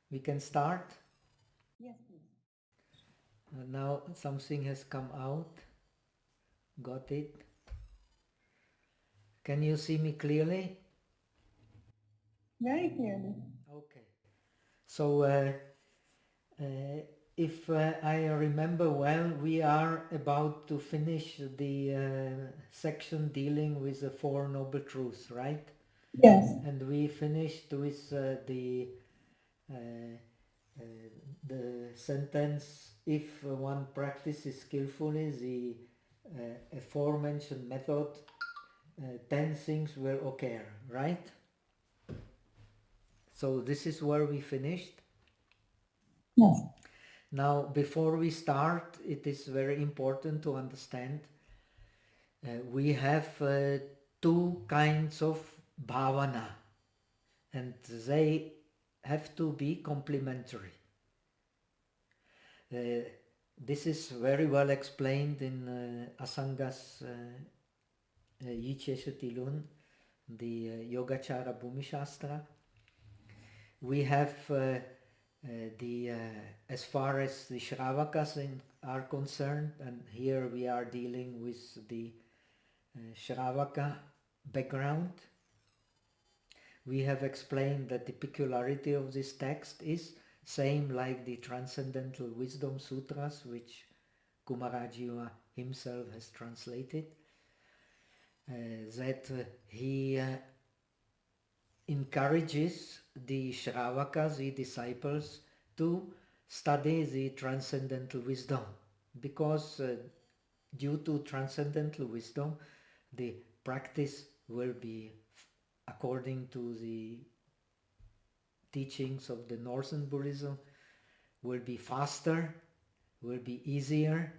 We can start. Yes, please. Now something has come out. Got it? Can you see me clearly? Very clearly. Okay. So if I remember well, we are about to finish the section dealing with the Four Noble Truths, right? Yes. And we finished with uh, uh, the sentence, if one practices skillfully the aforementioned method, 10 things will occur, right? So this is where we finished. Yes. Now, before we start, it is very important to understand we have two kinds of bhavana, and they have to be complementary. This is very well explained in Asanga's Yiche Tilun, the Yogacara Bhumi Shastra. We have as far as the Shravakas are concerned, and here we are dealing with the Shravaka background. We have explained that the peculiarity of this text is same like the Transcendental Wisdom Sutras, which Kumarajiva himself has translated, that he encourages the Shravakas, the disciples, to study the transcendental wisdom, because due to transcendental wisdom, the practice will be according to the teachings of the Northern Buddhism, will be faster, will be easier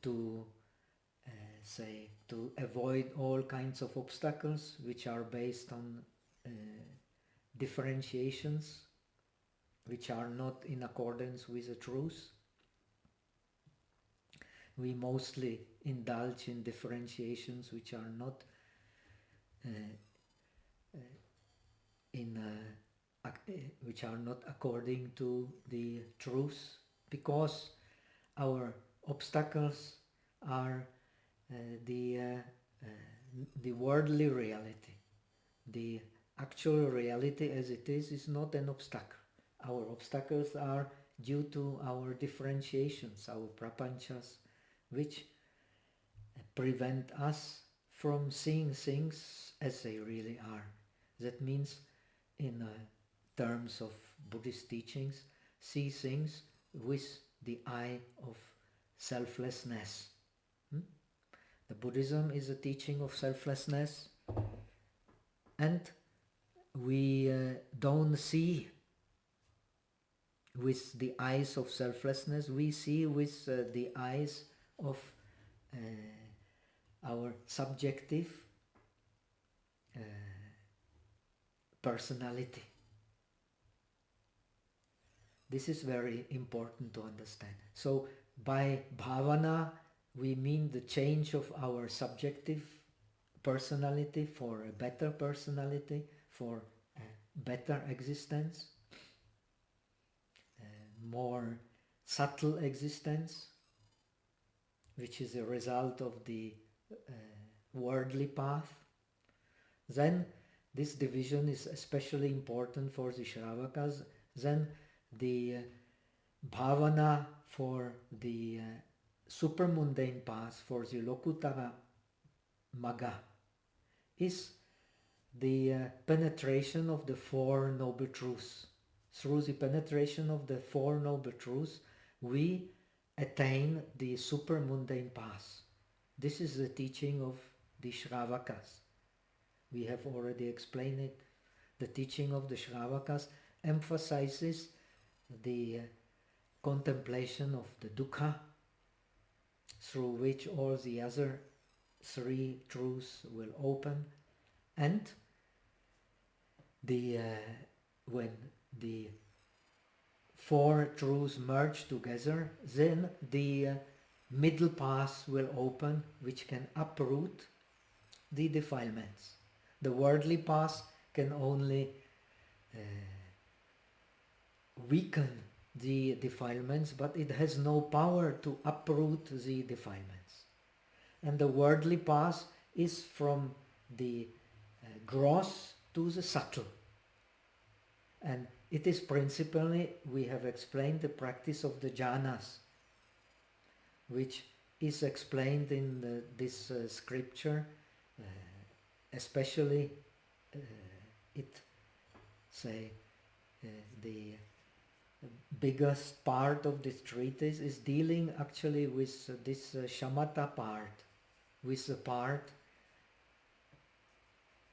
to to avoid all kinds of obstacles which are based on differentiations which are not in accordance with the truth. We mostly indulge in differentiations which are not which are not according to the truth, because our obstacles are the worldly reality. The actual reality as it is not an obstacle. Our obstacles are due to our differentiations, our prapanchas, which prevent us from seeing things as they really are. That means, in terms of Buddhist teachings, see things with the eye of selflessness. The Buddhism is a teaching of selflessness, and we don't see with the eyes of selflessness, we see with the eyes of our subjective personality. This is very important to understand. So by bhavana, we mean the change of our subjective personality for a better personality, for a better existence, a more subtle existence, which is a result of the worldly path. Then this division is especially important for the Shravakas. Then the bhavana for the supermundane path, for the Lokutara Magga, is the penetration of the Four Noble Truths. Through the penetration of the Four Noble Truths, we attain the supermundane path. This is the teaching of the Shravakas. We have already explained it. The teaching of the Shravakas emphasizes the contemplation of the dukkha, through which all the other three truths will open, and when the four truths merge together, then the middle path will open, which can uproot the defilements. The worldly path can only weaken the defilements, but it has no power to uproot the defilements. And the worldly path is from the gross to the subtle. And it is principally, we have explained, the practice of the jhanas, which is explained in this scripture, especially it say the biggest part of this treatise is dealing actually with this shamatha part, with the part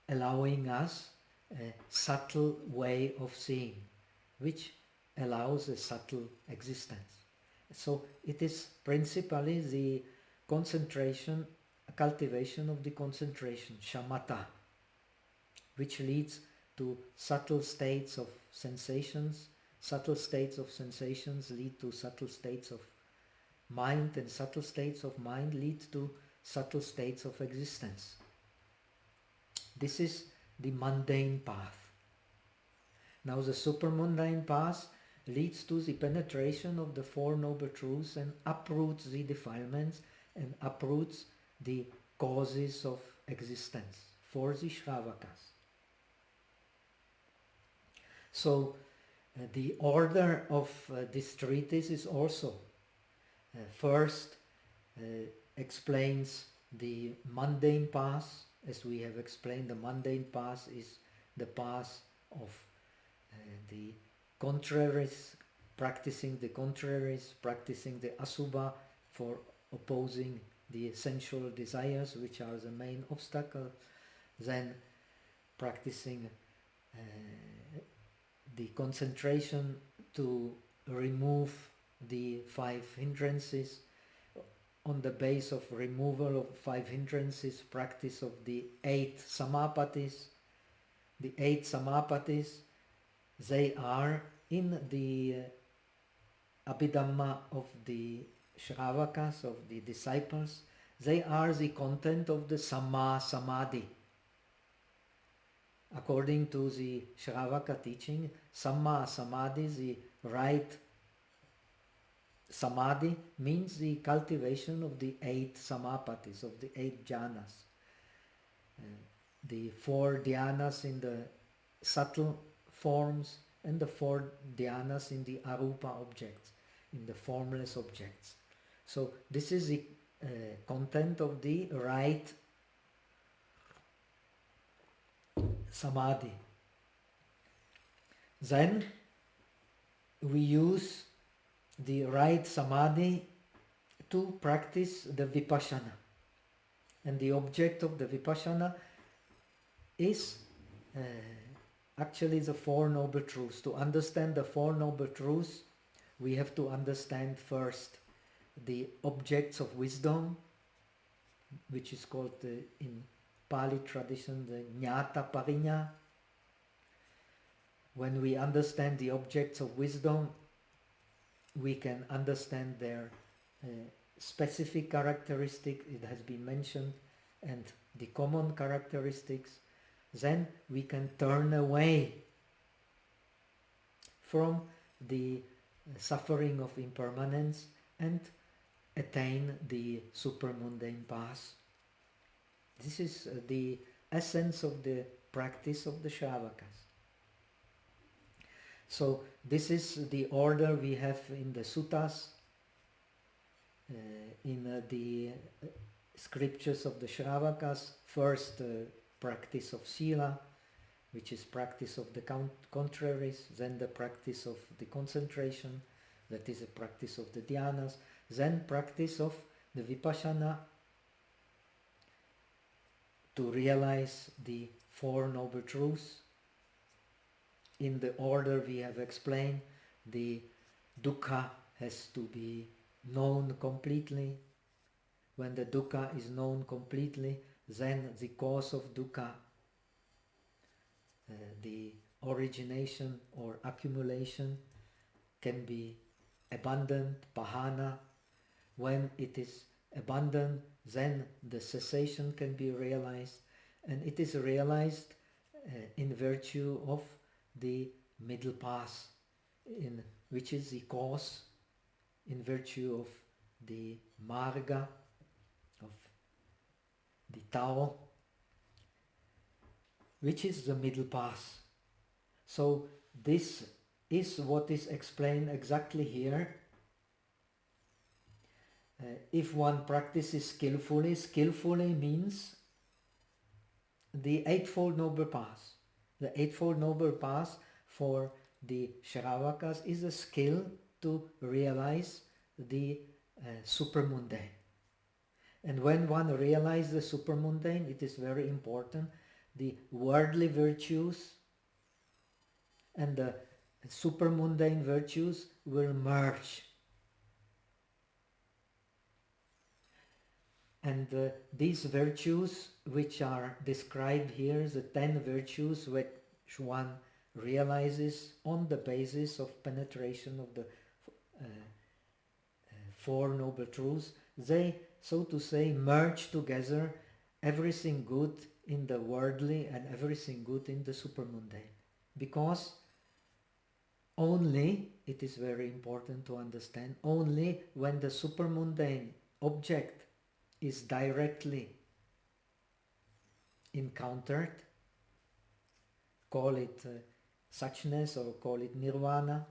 allowing us a subtle way of seeing, which allows a subtle existence. So it is principally the concentration, cultivation of the concentration, shamatha, which leads to subtle states of sensations. Subtle states of sensations lead to subtle states of mind, and subtle states of mind lead to subtle states of existence. This is the mundane path. Now the supermundane path leads to the penetration of the Four Noble Truths and uproots the defilements and uproots the causes of existence for the Shravakas. So the order of this treatise is also first explains the mundane path. As we have explained, the mundane path is the path of the contraries, practicing the contraries, practicing the asubha for opposing the sensual desires, which are the main obstacle, then practicing the concentration to remove the 5 hindrances. On the base of removal of 5 hindrances, practice of the 8 samapatis. The 8 samapatis, they are in the Abhidhamma of the Shravakas, of the disciples. They are the content of the Samma Samadhi. According to the Shravaka teaching, Samma Samadhi, the right Samadhi, means the cultivation of the 8 samapatis, of the 8 jhanas. The 4 dhyanas in the subtle forms and the 4 dhyanas in the arupa objects, in the formless objects. So this is the content of the right samadhi. Then we use the right samadhi to practice the Vipassana. And the object of the Vipassana is actually the Four Noble Truths. To understand the Four Noble Truths, we have to understand first the objects of wisdom, which is called in Pali tradition the Jnata Pariñña. When we understand the objects of wisdom, we can understand their specific characteristics, it has been mentioned, and the common characteristics. Then we can turn away from the suffering of impermanence and attain the supermundane path. This is the essence of the practice of the Shravakas. So this is the order we have in the suttas, in the scriptures of the Shravakas. First, practice of sila, which is practice of the contraries, then the practice of the concentration, that is a practice of the dhyanas, then practice of the vipassana to realize the Four Noble Truths. In the order we have explained, the dukkha has to be known completely. When the dukkha is known completely, then the cause of dukkha, the origination or accumulation, can be abandoned, pahana. When it is abandoned, then the cessation can be realized, and it is realized in virtue of the middle path, which is the course in virtue of the marga, of the Tao, which is the middle path. So this is what is explained exactly here. If one practices skillfully, skillfully means the Eightfold Noble Path. The Eightfold Noble Path for the Shravakas is a skill to realize the supermundane. And when one realizes the supermundane, it is very important, the worldly virtues and the supermundane virtues will merge. And these virtues which are described here, the 10 virtues which one realizes on the basis of penetration of the Four Noble Truths, they, so to say, merge together everything good in the worldly and everything good in the supermundane. Because only, it is very important to understand, only when the supermundane object is directly encountered, call it suchness or call it nirvana.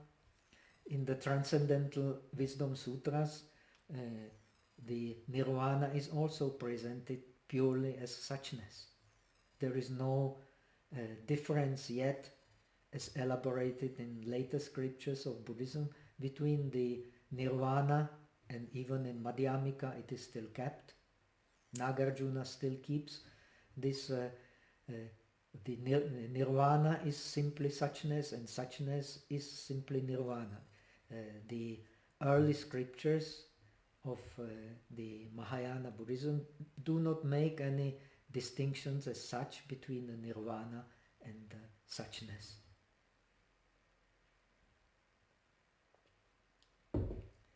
In the Transcendental Wisdom Sutras, the nirvana is also presented purely as suchness. There is no difference yet, as elaborated in later scriptures of Buddhism, between the nirvana, and even in Madhyamika it is still kept. Nagarjuna still keeps this, the nirvana is simply suchness and suchness is simply nirvana. The early scriptures of the Mahayana Buddhism do not make any distinctions as such between the nirvana and suchness.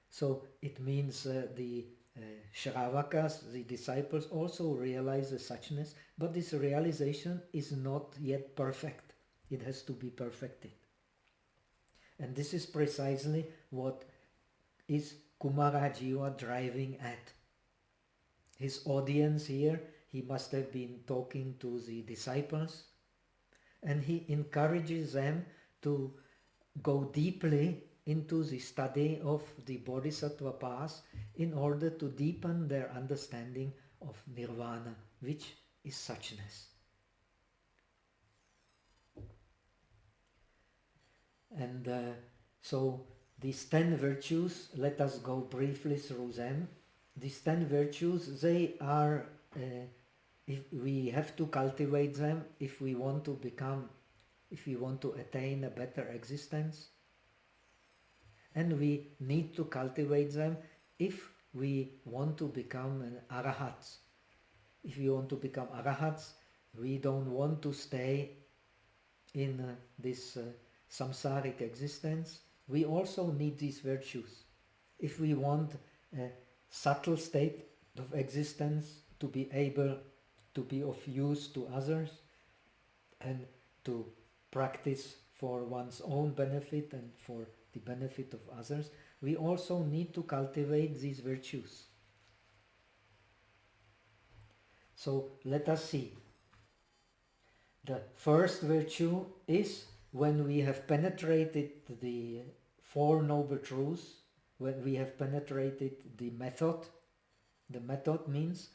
So it means the Shravakas, the disciples, also realize the suchness, but this realization is not yet perfect. It has to be perfected. And this is precisely what is Kumarajiva driving at. His audience here, he must have been talking to the disciples, and he encourages them to go deeply into the study of the Bodhisattva path in order to deepen their understanding of nirvana, which is suchness. And so these 10 virtues, let us go briefly through them. These 10 virtues, they are, if we have to cultivate them if we want to become, if we want to attain a better existence. And we need to cultivate them if we want to become an arahats. If we want to become arahats, we don't want to stay in this samsaric existence. We also need these virtues. If we want a subtle state of existence to be able to be of use to others and to practice for one's own benefit and for the benefit of others, we also need to cultivate these virtues. So let us see. The first virtue is when we have penetrated the Four Noble Truths, when we have penetrated the method. The method means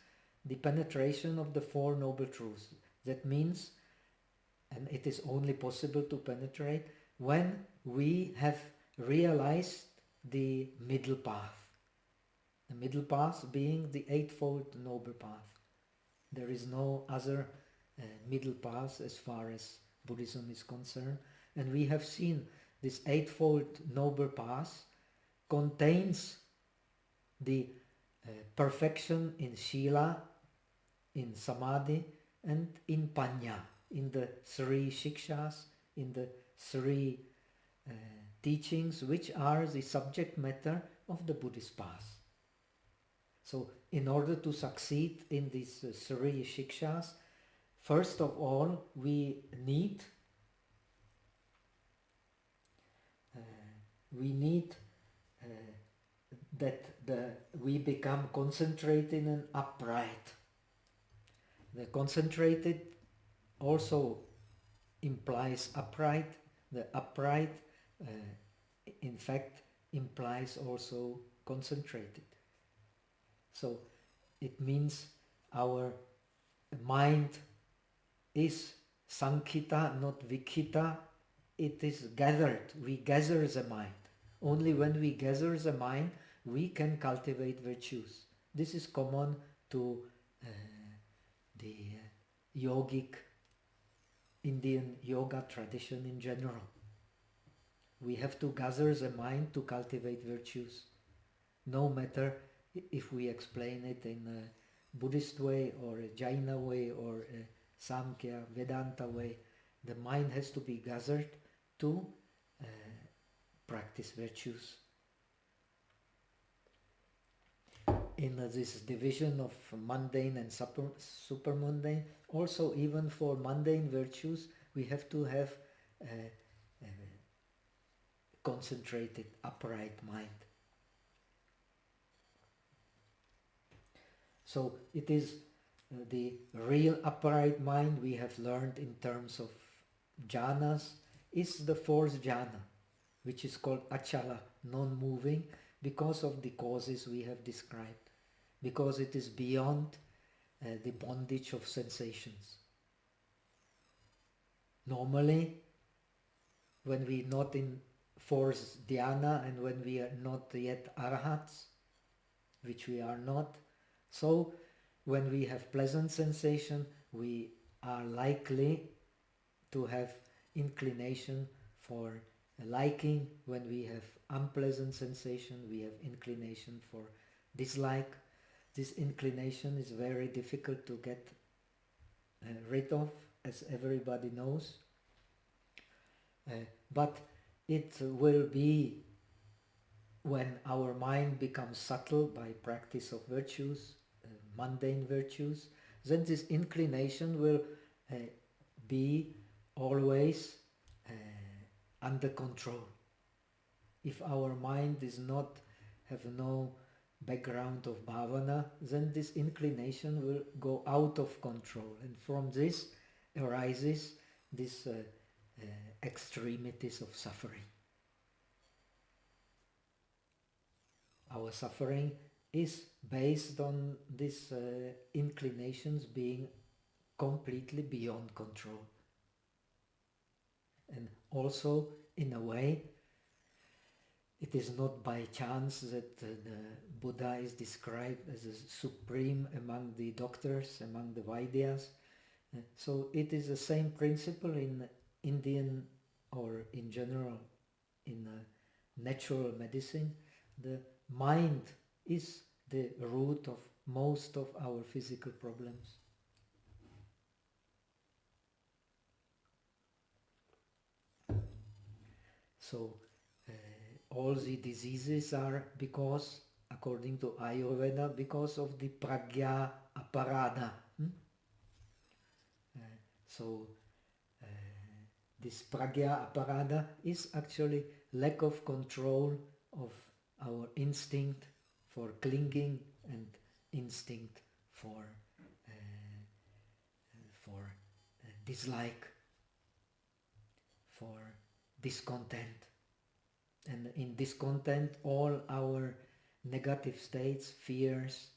the penetration of the Four Noble Truths. That means, and it is only possible to penetrate when we have realized the middle path. The middle path being the Eightfold Noble Path. There is no other middle path as far as Buddhism is concerned. And we have seen this Eightfold Noble Path contains the perfection in Shila, in Samadhi, and in Panya, in the three Shikshas, in the three teachings which are the subject matter of the Buddhist path. So in order to succeed in these three Shikshas, first of all we need we need that we become concentrated and upright. The concentrated also implies upright. The upright, in fact, implies also concentrated. So it means our mind is sankhita, not vikhita. It is gathered. We gather the mind. Only when we gather the mind, we can cultivate virtues. This is common to the yogic Indian yoga tradition in general. We have to gather the mind to cultivate virtues. No matter if we explain it in a Buddhist way or a Jaina way or a Samkhya, Vedanta way, the mind has to be gathered to practice virtues. In this division of mundane and super mundane, also even for mundane virtues, we have to have a concentrated, upright mind. So it is the real upright mind we have learned in terms of jhanas is the fourth jhana, which is called achala, non-moving, because of the causes we have described, because it is beyond the bondage of sensations. Normally, when we are not in fourth dhyana and when we are not yet arahats, which we are not, so when we have pleasant sensation, we are likely to have inclination for liking. When we have unpleasant sensation, we have inclination for dislike. This inclination is very difficult to get rid of, as everybody knows. But it will be when our mind becomes subtle by practice of virtues, mundane virtues, then this inclination will be always under control. If our mind is not, have no background of bhavana, then this inclination will go out of control, and from this arises this extremities of suffering. Our suffering is based on these inclinations being completely beyond control. And also, in a way, it is not by chance that the Buddha is described as a supreme among the doctors, among the Vaidyas. So it is the same principle in Indian or in general in natural medicine. The mind is the root of most of our physical problems. So all the diseases are because, according to Ayurveda, because of the pragya aparada. So this pragya aparada is actually lack of control of our instinct for clinging and instinct for dislike, for discontent. And in discontent, all our negative states, fears,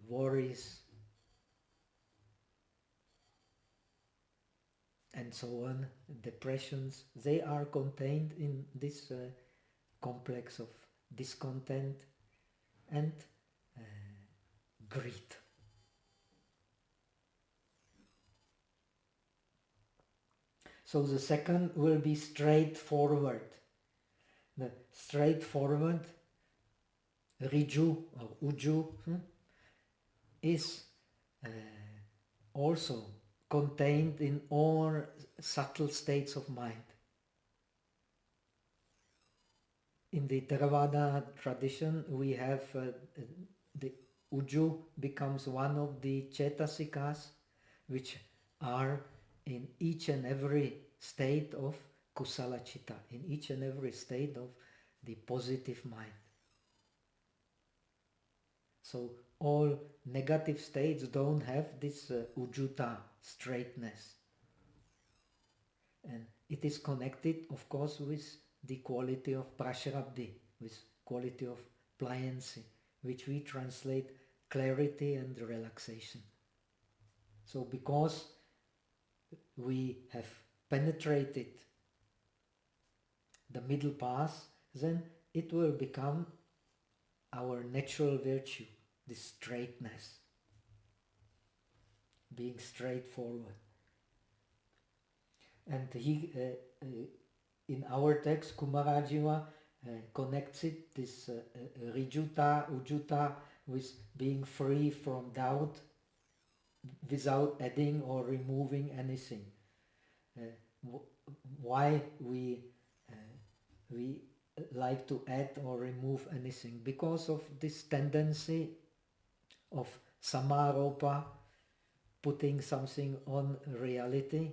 worries, and so on, depressions, they are contained in this complex of discontent and greed. So the second will be straightforward. The straightforward, riju or uju, is also contained in all subtle states of mind. In the Theravada tradition, we have the uju becomes one of the cetasikas, which are in each and every state of kusala chitta, in each and every state of the positive mind. So all negative states don't have this ujuta, straightness. And it is connected, of course, with the quality of prashrabdhi, with quality of pliancy, which we translate clarity and relaxation. So because we have penetrated the middle path, then it will become our natural virtue, this straightness, being straightforward. And he, in our text, Kumarajiva connects it, this rijuta, ujuta, with being free from doubt without adding or removing anything. Why we like to add or remove anything? Because of this tendency of samaropa, putting something on reality,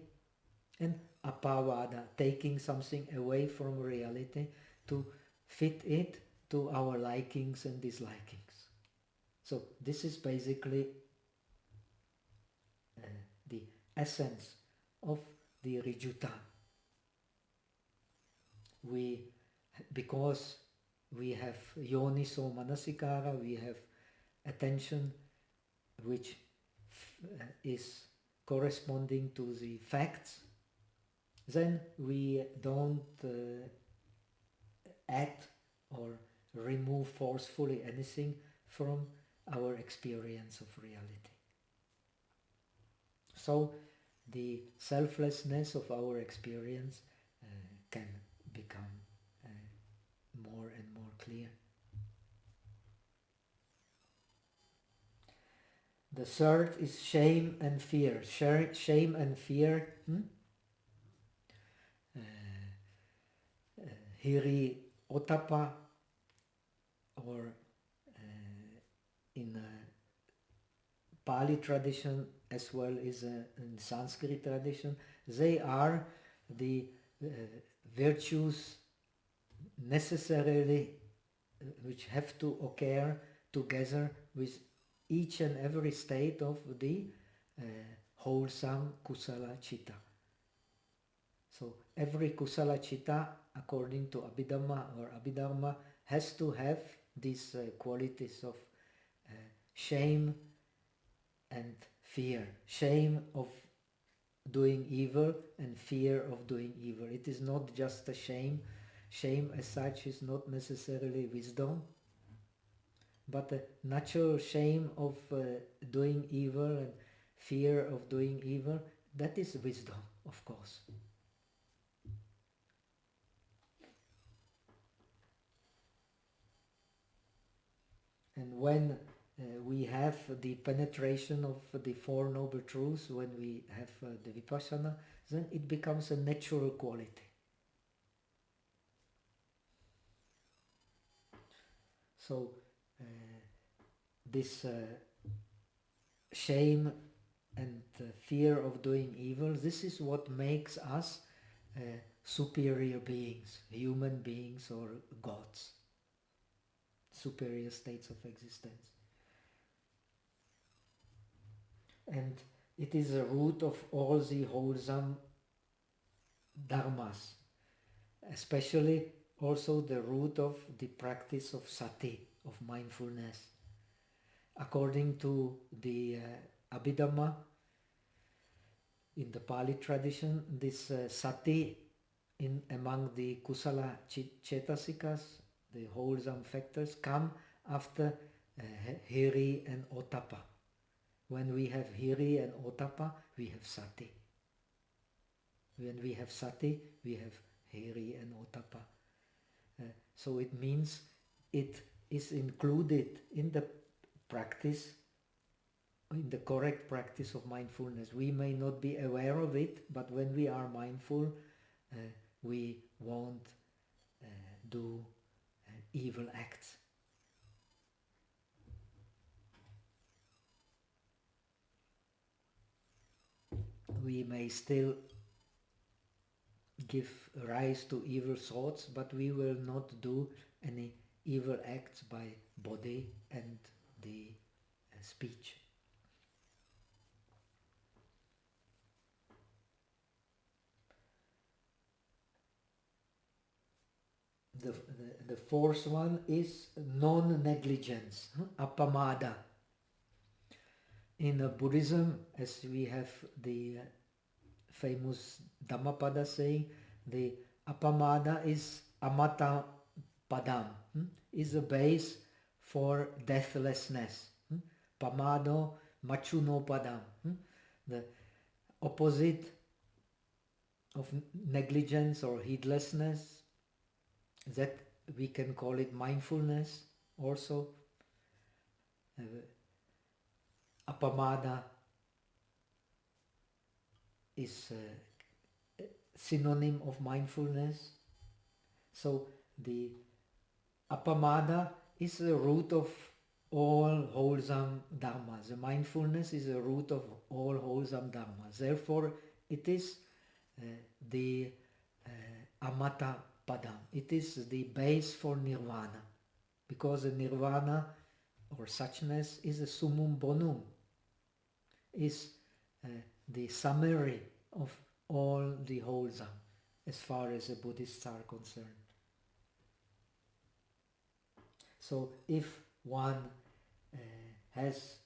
and apavada, taking something away from reality to fit it to our likings and dislikings. So this is basically the essence of the rijuta. Because we have yoniso manasikara, we have attention which is corresponding to the facts, then we don't add or remove forcefully anything from our experience of reality. So the selflessness of our experience can become more and more clear. The third is shame and fear. Shame and fear. Hiri Otapa, or in Pali tradition as well as in Sanskrit tradition, they are the virtues necessarily which have to occur together with each and every state of the wholesome kusala chitta. So every kusala chitta, according to Abhidhamma or Abhidharma, has to have these qualities of shame and fear. Shame of doing evil and fear of doing evil. It is not just a shame. Shame as such is not necessarily wisdom, but a natural shame of doing evil and fear of doing evil, that is wisdom, of course. And when we have the penetration of the Four Noble Truths, when we have the Vipassana, then it becomes a natural quality. So this shame and fear of doing evil, this is what makes us superior beings, human beings or gods, superior states of existence. And it is the root of all the wholesome dharmas, especially also the root of the practice of sati, of mindfulness. According to the Abhidhamma, in the Pali tradition, this sati among the kusala cetasikas, the wholesome factors, come after hiri and otapa. When we have hiri and otapa, we have sati. When we have sati, we have hiri and otapa. So it means it is included in the practice, in the correct practice of mindfulness. We may not be aware of it, but when we are mindful, we won't do evil acts. We may still give rise to evil thoughts, but we will not do any evil acts by body and the speech. The fourth one is non-negligence, apamada. In Buddhism, as we have the famous Dhammapada saying, the apamada is amata padam, is a base for deathlessness. Pamado machuno padam. The opposite of negligence or heedlessness, that we can call it mindfulness also. Apamada is a synonym of mindfulness. So the apamada is the root of all wholesome dharmas. The mindfulness is the root of all wholesome dharmas. Therefore, it is the amata padam. It is the base for nirvana, because the nirvana or suchness is a summum bonum, is the summary of all the wholesome as far as the Buddhists are concerned. So if one has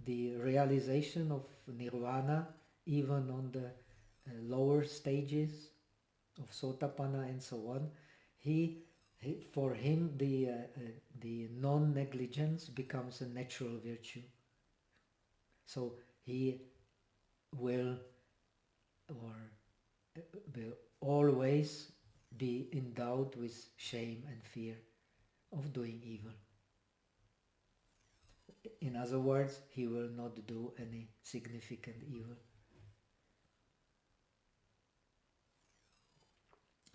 the realization of nirvana even on the lower stages of sotapanna and so on, for him the non-negligence becomes a natural virtue. So he will always be endowed with shame and fear of doing evil. In other words, he will not do any significant evil.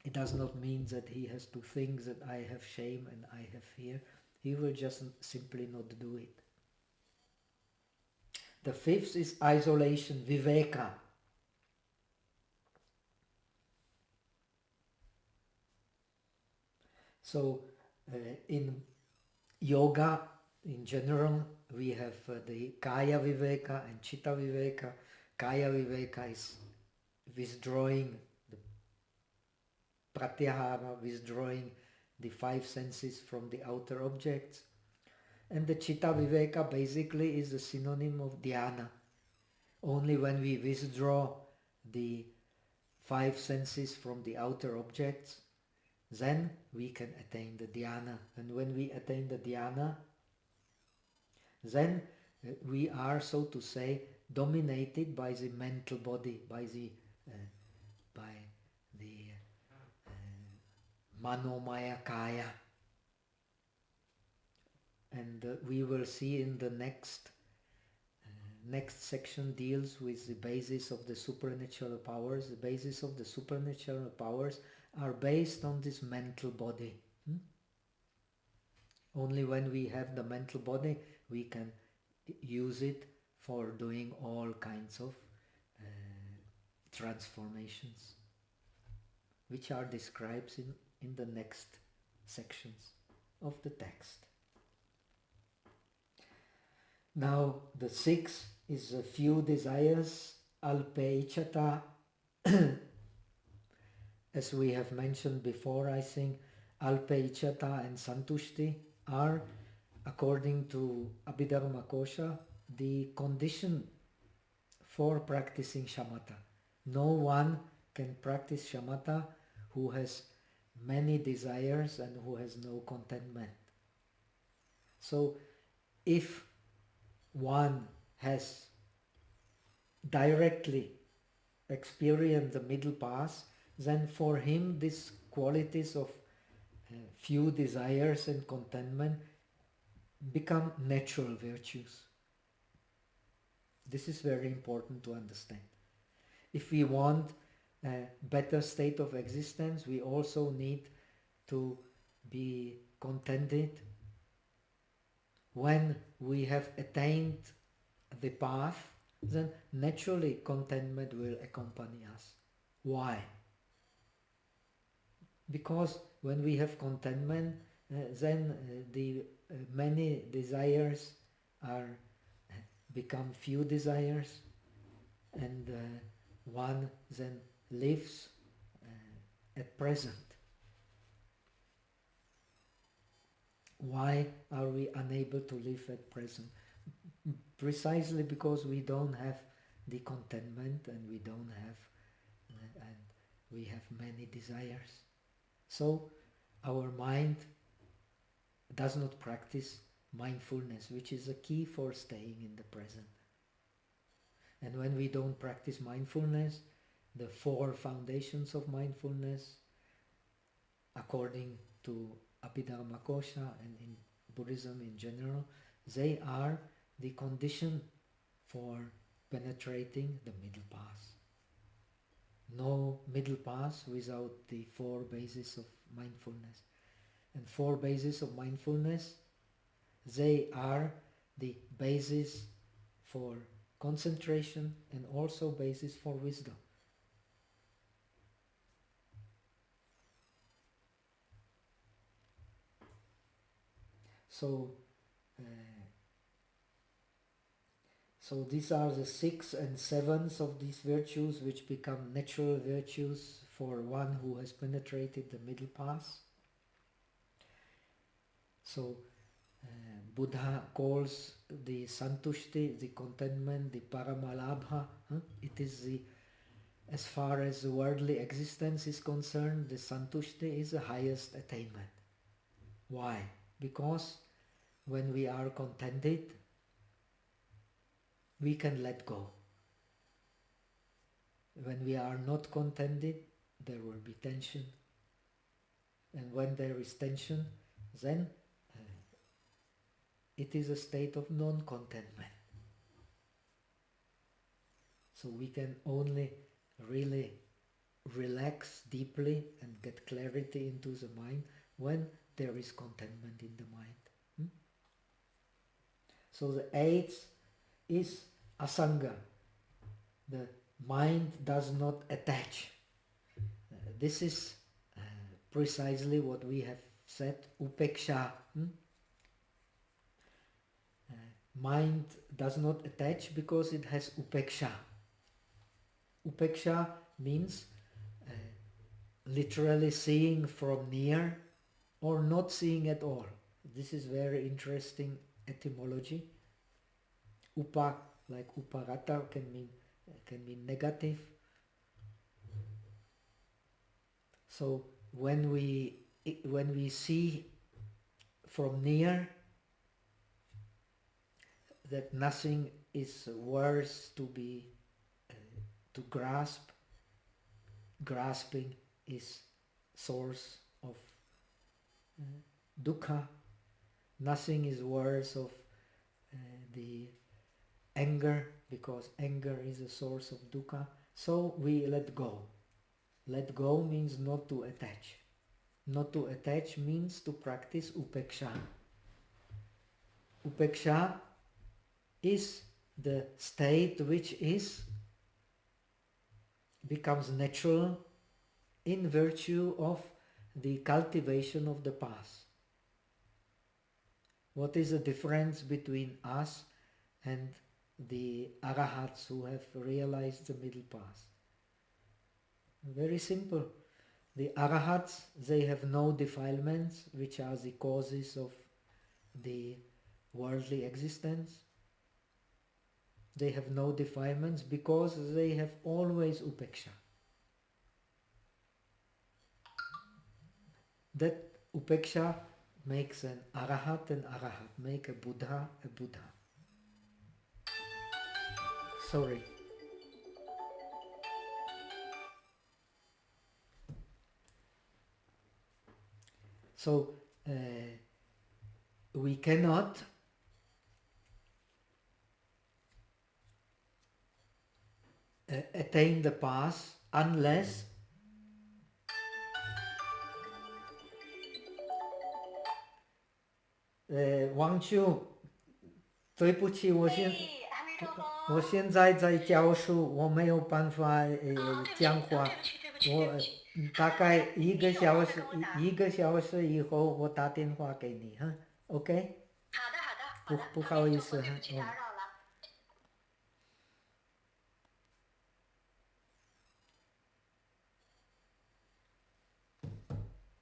It does not mean that he has to think that I have shame and I have fear. He will just simply not do it. The fifth is isolation, viveka. So in yoga in general, we have the kaya viveka and chitta viveka. Kaya viveka is withdrawing the pratyahara, withdrawing the five senses from the outer objects. And the chitta viveka basically is a synonym of dhyana. Only when we withdraw the five senses from the outer objects, then we can attain the dhyana. And when we attain the dhyana, then we are, so to say, dominated by the mental body, by the manomaya kaya. And we will see in the next section deals with the basis of the supernatural powers. The basis of the supernatural powers are based on this mental body. Only when we have the mental body, we can use it for doing all kinds of transformations, which are described in the next sections of the text. Now, the sixth is a few desires, alpeichata. As we have mentioned before, I think, alpeichata and santushti are, according to Abhidharmakosa, the condition for practicing shamatha. No one can practice shamatha who has many desires and who has no contentment. So, if one has directly experienced the middle path, then for him these qualities of few desires and contentment become natural virtues. This is very important to understand. If we want a better state of existence, we also need to be contented. When we have attained the path, then naturally contentment will accompany us. Why? Because when we have contentment, then the many desires are become few desires, and one then lives at present. Why are we unable to live at present? Precisely because we don't have the contentment, and we don't have, and we have many desires. So our mind does not practice mindfulness, which is a key for staying in the present. And when we don't practice mindfulness, the four foundations of mindfulness, according to Abhidharmakosa and in Buddhism in general, they are the condition for penetrating the middle path. No middle path without the four bases of mindfulness. And four bases of mindfulness, they are the basis for concentration and also basis for wisdom. So these are the 6 and 7s of these virtues, which become natural virtues for one who has penetrated the middle path. So Buddha calls the santushti, the contentment, the paramalabha. It is the, as far as the worldly existence is concerned, the santushti is the highest attainment. Why? Because when we are contented, we can let go. When we are not contented, there will be tension. And when there is tension, then it is a state of non-contentment. So we can only really relax deeply and get clarity into the mind when there is contentment in the mind. So the 8th is asanga. The mind does not attach. This is precisely what we have said, upeksha. Mind does not attach because it has upeksha. Upeksha means literally seeing from near or not seeing at all. This is very interesting etymology. Upa, like uparata, can mean negative. So when we see from near that nothing is worse to be to grasp, grasping is source of dukkha. Nothing is worse of the anger, because anger is a source of dukkha. So we let go. Let go means not to attach. Not to attach means to practice upeksha. Upeksha is the state which becomes natural in virtue of the cultivation of the path. What is the difference between us and the arahats who have realized the middle path? Very simple. The arahats, they have no defilements, which are the causes of the worldly existence. They have no defilements because they have always upeksha. That upeksha makes an arahat, make a Buddha. Sorry. So we cannot attain the path unless Wang Qiu, 对不起，我现在在教书，我没有办法讲话，我大概1个小时以后我打电话给你哈 OK 不好意思哈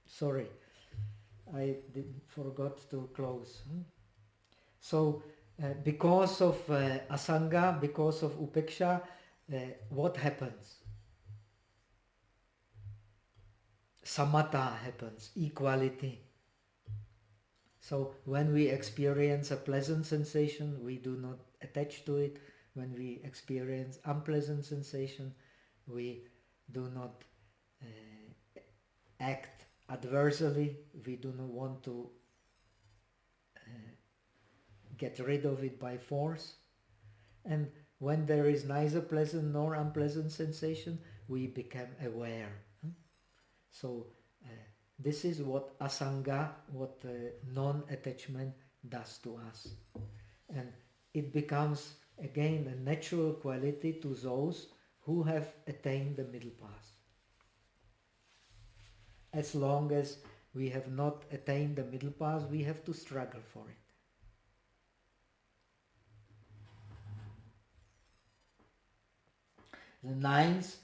sorry I forgot to close so because of asanga, because of upeksha, what happens? Samatha happens, equality. So when we experience a pleasant sensation, we do not attach to it. When we experience unpleasant sensation, we do not act adversely. We do not want to get rid of it by force. And when there is neither pleasant nor unpleasant sensation, we become aware. So this is what asanga, what non-attachment does to us. And it becomes again a natural quality to those who have attained the middle path. As long as we have not attained the middle path, we have to struggle for it. The ninth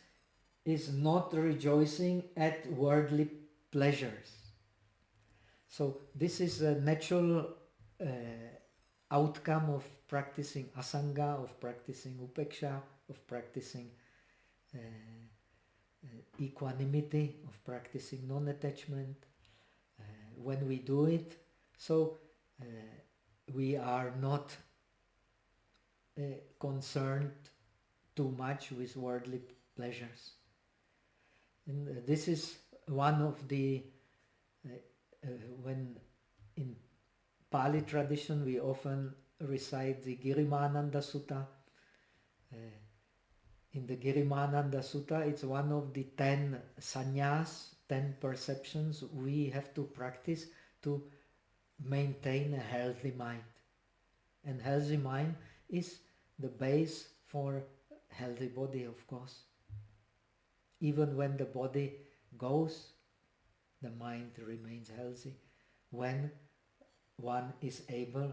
is not rejoicing at worldly pleasures. So this is a natural outcome of practicing asanga, of practicing upeksha, of practicing equanimity, of practicing non-attachment. When we do it, so we are not concerned too much with worldly pleasures. And this is one of the, when in Pali tradition we often recite the Girimananda Sutta. In the Girimananda Sutta, it's one of the 10 sannyas, 10 perceptions we have to practice to maintain a healthy mind. And healthy mind is the base for healthy body, of course. Even when the body goes, the mind remains healthy. When one is able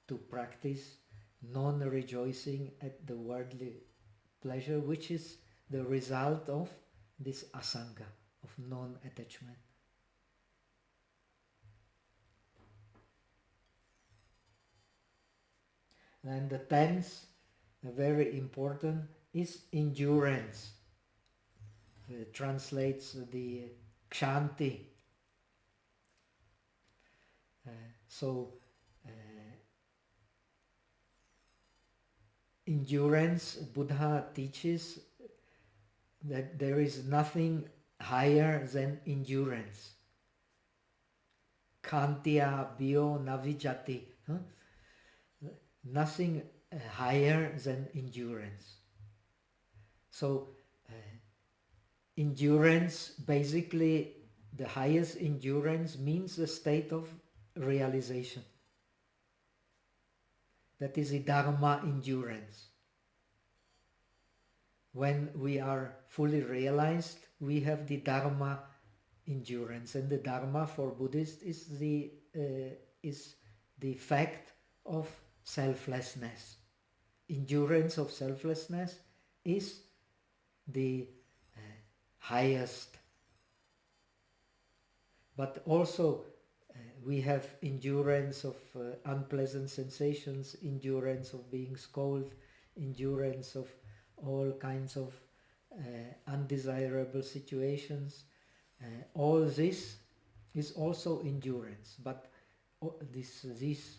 to practice non-rejoicing at the worldly pleasure, which is the result of this asanga, of non-attachment. And the 10th, very important, is endurance. Translates the kshanti. Endurance, Buddha teaches that there is nothing higher than endurance. Kantya bio navijati. Nothing higher than endurance. So endurance, basically the highest endurance means the state of realization. That is the Dharma endurance. When we are fully realized, we have the Dharma endurance. And the Dharma for Buddhists is the fact of selflessness. Endurance of selflessness is the highest. But also we have endurance of unpleasant sensations, endurance of being scolded, endurance of all kinds of undesirable situations. All this is also endurance, but these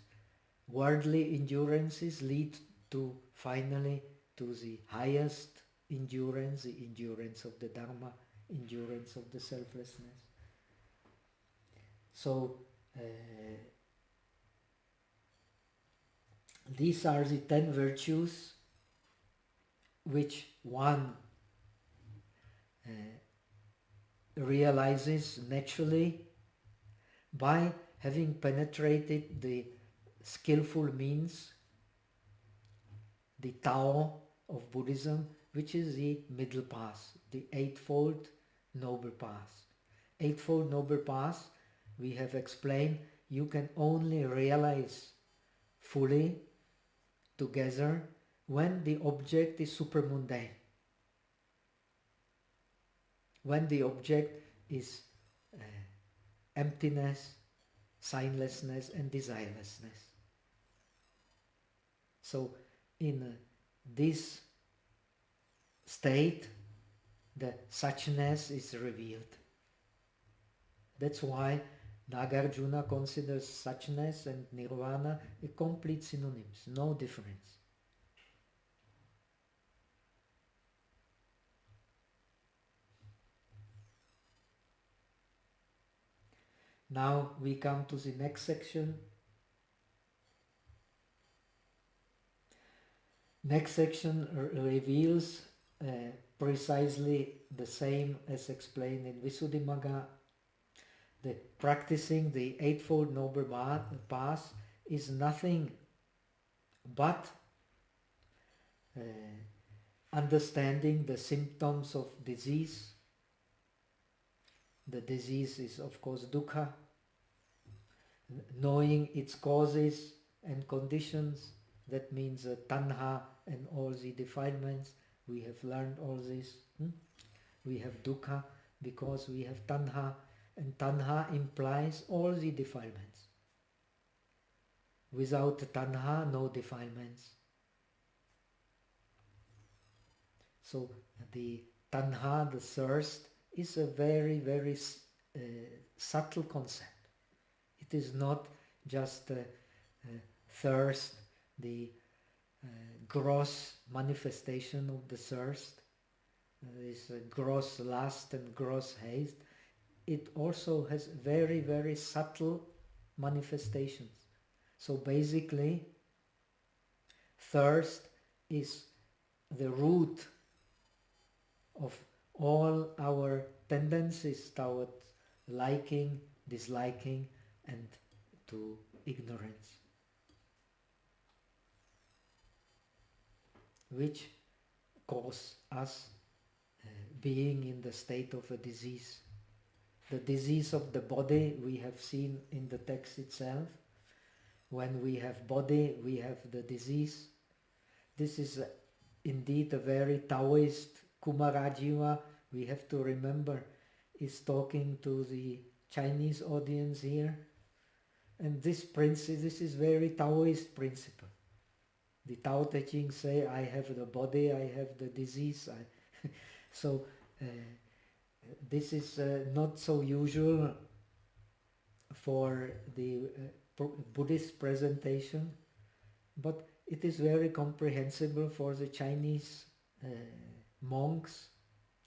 worldly endurances lead to finally to the highest endurance, the endurance of the Dharma, endurance of the selflessness. So these are the 10 virtues which one realizes naturally by having penetrated the skillful means, the Tao of Buddhism, which is the middle path, the eightfold Noble Paths. Eightfold Noble Paths, we have explained, you can only realize fully together when the object is supermundane. When the object is emptiness, signlessness and desirelessness. So in this state, the suchness is revealed. That's why Nagarjuna considers suchness and nirvana a complete synonyms, no difference. Now we come to the next section. Next section reveals precisely the same as explained in Visuddhimagga. The practicing the Eightfold Noble Path is nothing but understanding the symptoms of disease. The disease is of course dukkha. Knowing its causes and conditions, that means tanha and all the defilements. We have learned all this. We have dukkha because we have tanha, and tanha implies all the defilements. Without tanha, no defilements. So the tanha, the thirst, is a very, very subtle concept. It is not just thirst, the gross manifestation of the thirst, this gross lust and gross haste. It also has very, very subtle manifestations. So basically, thirst is the root of all our tendencies towards liking, disliking, and to ignorance, which cause us being in the state of a disease. The disease of the body we have seen in the text itself. When we have body, we have the disease. This is indeed a very Taoist. Kumarajiva, we have to remember, is talking to the Chinese audience here. And this is very Taoist principle. The Tao Te Ching say, I have the body, I have the disease. So this is not so usual for the Buddhist presentation, but it is very comprehensible for the Chinese monks,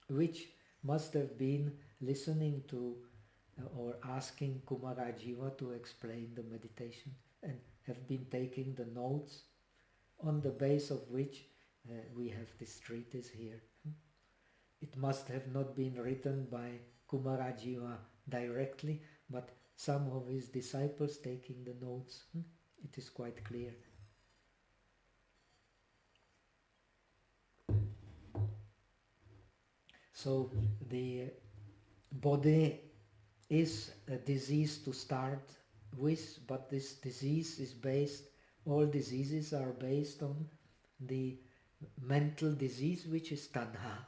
which must have been listening to or asking Kumarajiva to explain the meditation and have been taking the notes on the base of which we have this treatise here. It must have not been written by Kumarajiva directly, but some of his disciples taking the notes. It is quite clear. So the body is a disease to start with, but this disease is based, all diseases are based on the mental disease, which is tanha.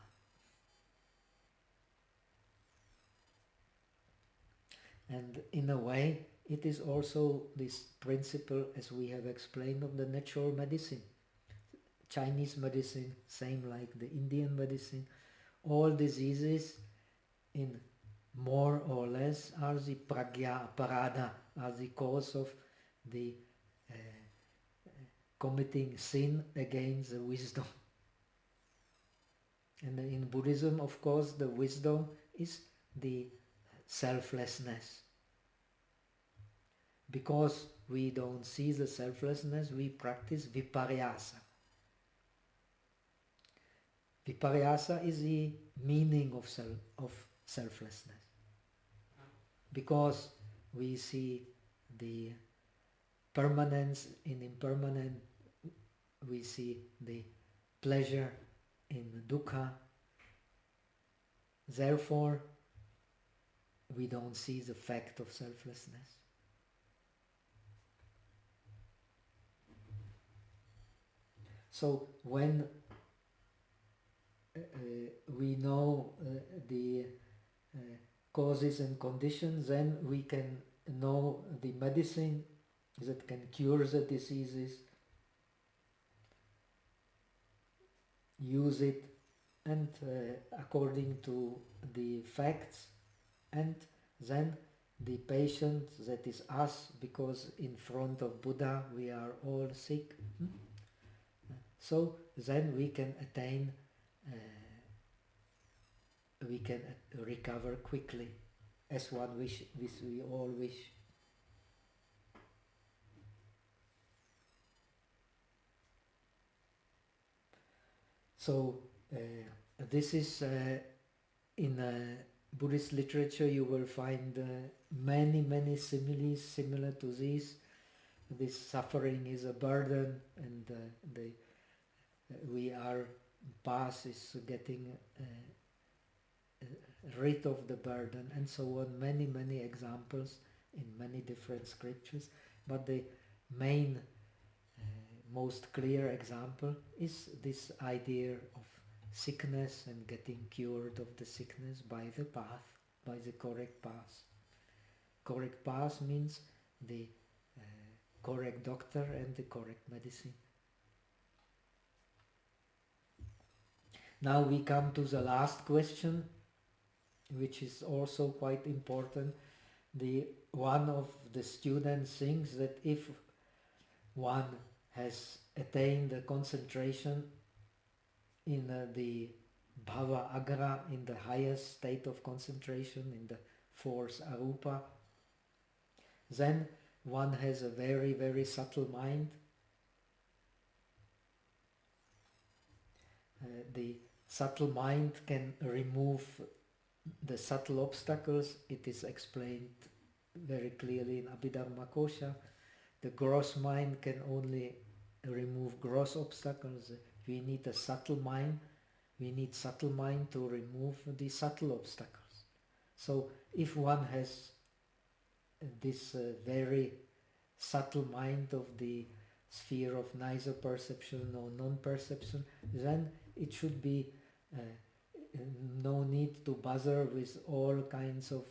And in a way, it is also this principle, as we have explained, of the natural medicine. Chinese medicine, same like the Indian medicine. All diseases in more or less are the pragya, parada, are the cause of the committing sin against the wisdom. And in Buddhism, of course, the wisdom is the selflessness. Because we don't see the selflessness, we practice viparyasa. Viparyasa is the meaning of selflessness. Because we see the permanence in impermanent, we see the pleasure in dukkha. Therefore, we don't see the fact of selflessness. So when we know the causes and conditions, then we can know the medicine that can cure the diseases, use it, and according to the facts, and then the patient, that is us, because in front of Buddha we are all sick. So then we can attain, we can recover quickly, as one wish, we all wish. So this is in Buddhist literature you will find many similes similar to this. This suffering is a burden, and we are past is getting rid of the burden, and so on. Many examples in many different scriptures, but the main most clear example is this idea of sickness and getting cured of the sickness by the path, by the correct path. Correct path means the correct doctor and the correct medicine. Now we come to the last question, which is also quite important. The one of the students thinks that if one has attained the concentration in the bhava agra, in the highest state of concentration, in the fourth arupa, then one has a very subtle mind. The subtle mind can remove the subtle obstacles. It is explained very clearly in Abhidharmakosa. The gross mind can only remove gross obstacles. We need a subtle mind. We need subtle mind to remove the subtle obstacles. So if one has this very subtle mind of the sphere of neither perception nor non-perception, then it should be no need to bother with all kinds of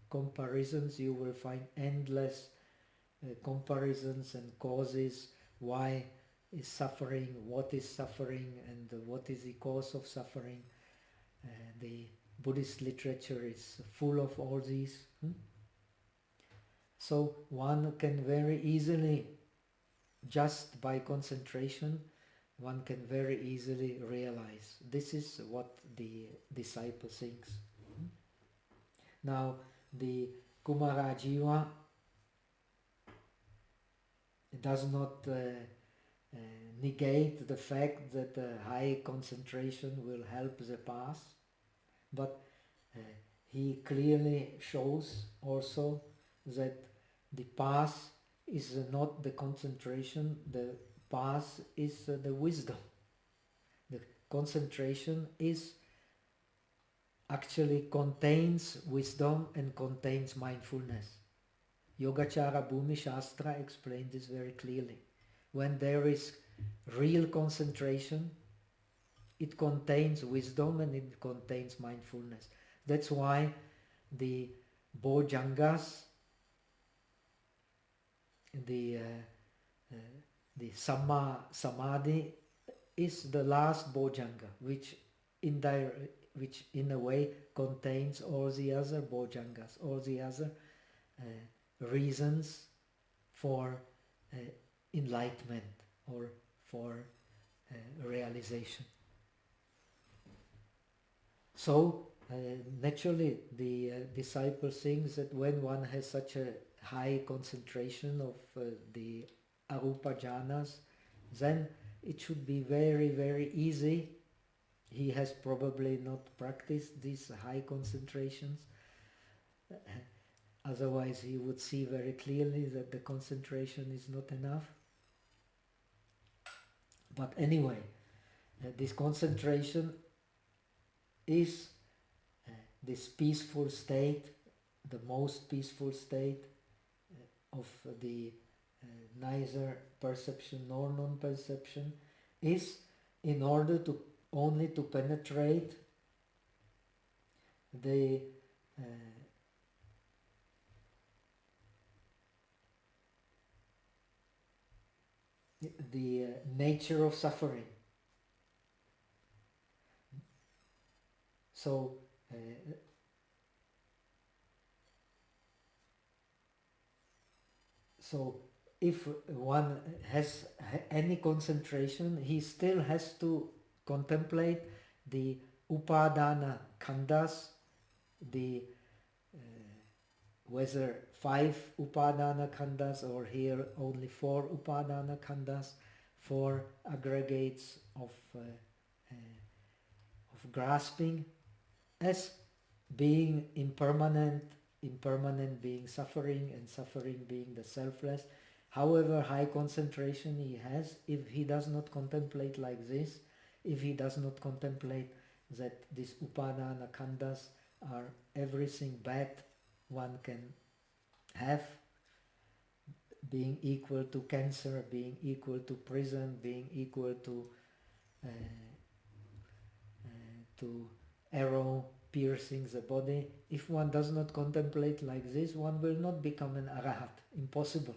comparisons. You will find endless comparisons and causes. Why is suffering, what is suffering, and what is the cause of suffering. The Buddhist literature is full of all these. So one can very easily, just by concentration, one can very easily realize. This is what the disciple thinks. Now the Kumarajiva does not negate the fact that high concentration will help the path, but he clearly shows also that the path is not the concentration, the path is the wisdom. The concentration is actually contains wisdom and contains mindfulness. Yogacara Bhumi Shastra explained this very clearly. When there is real concentration, it contains wisdom and it contains mindfulness. That's why the Bhojangas, the Samma Samadhi is the last Bhojanga, which in a way contains all the other Bhojangas, all the other reasons for enlightenment or for realization. So naturally the disciple thinks that when one has such a high concentration of the arupa jhanas, then it should be very easy. He has probably not practiced these high concentrations. Otherwise he would see very clearly that the concentration is not enough. But anyway, this concentration is this peaceful state, the most peaceful state of the neither perception nor non-perception, is in order to only to penetrate the nature of suffering. So so if one has any concentration, he still has to contemplate the upadana khandhas, the whether 5 upadana khandhas or here only 4 upadana khandhas, 4 aggregates of grasping, as being impermanent, impermanent being suffering, and suffering being the selfless. However high concentration he has, if he does not contemplate like this, if he does not contemplate that these upadana khandhas are everything bad one can have, being equal to cancer, being equal to prison, being equal to arrow piercing the body. If one does not contemplate like this, one will not become an arahat. Impossible.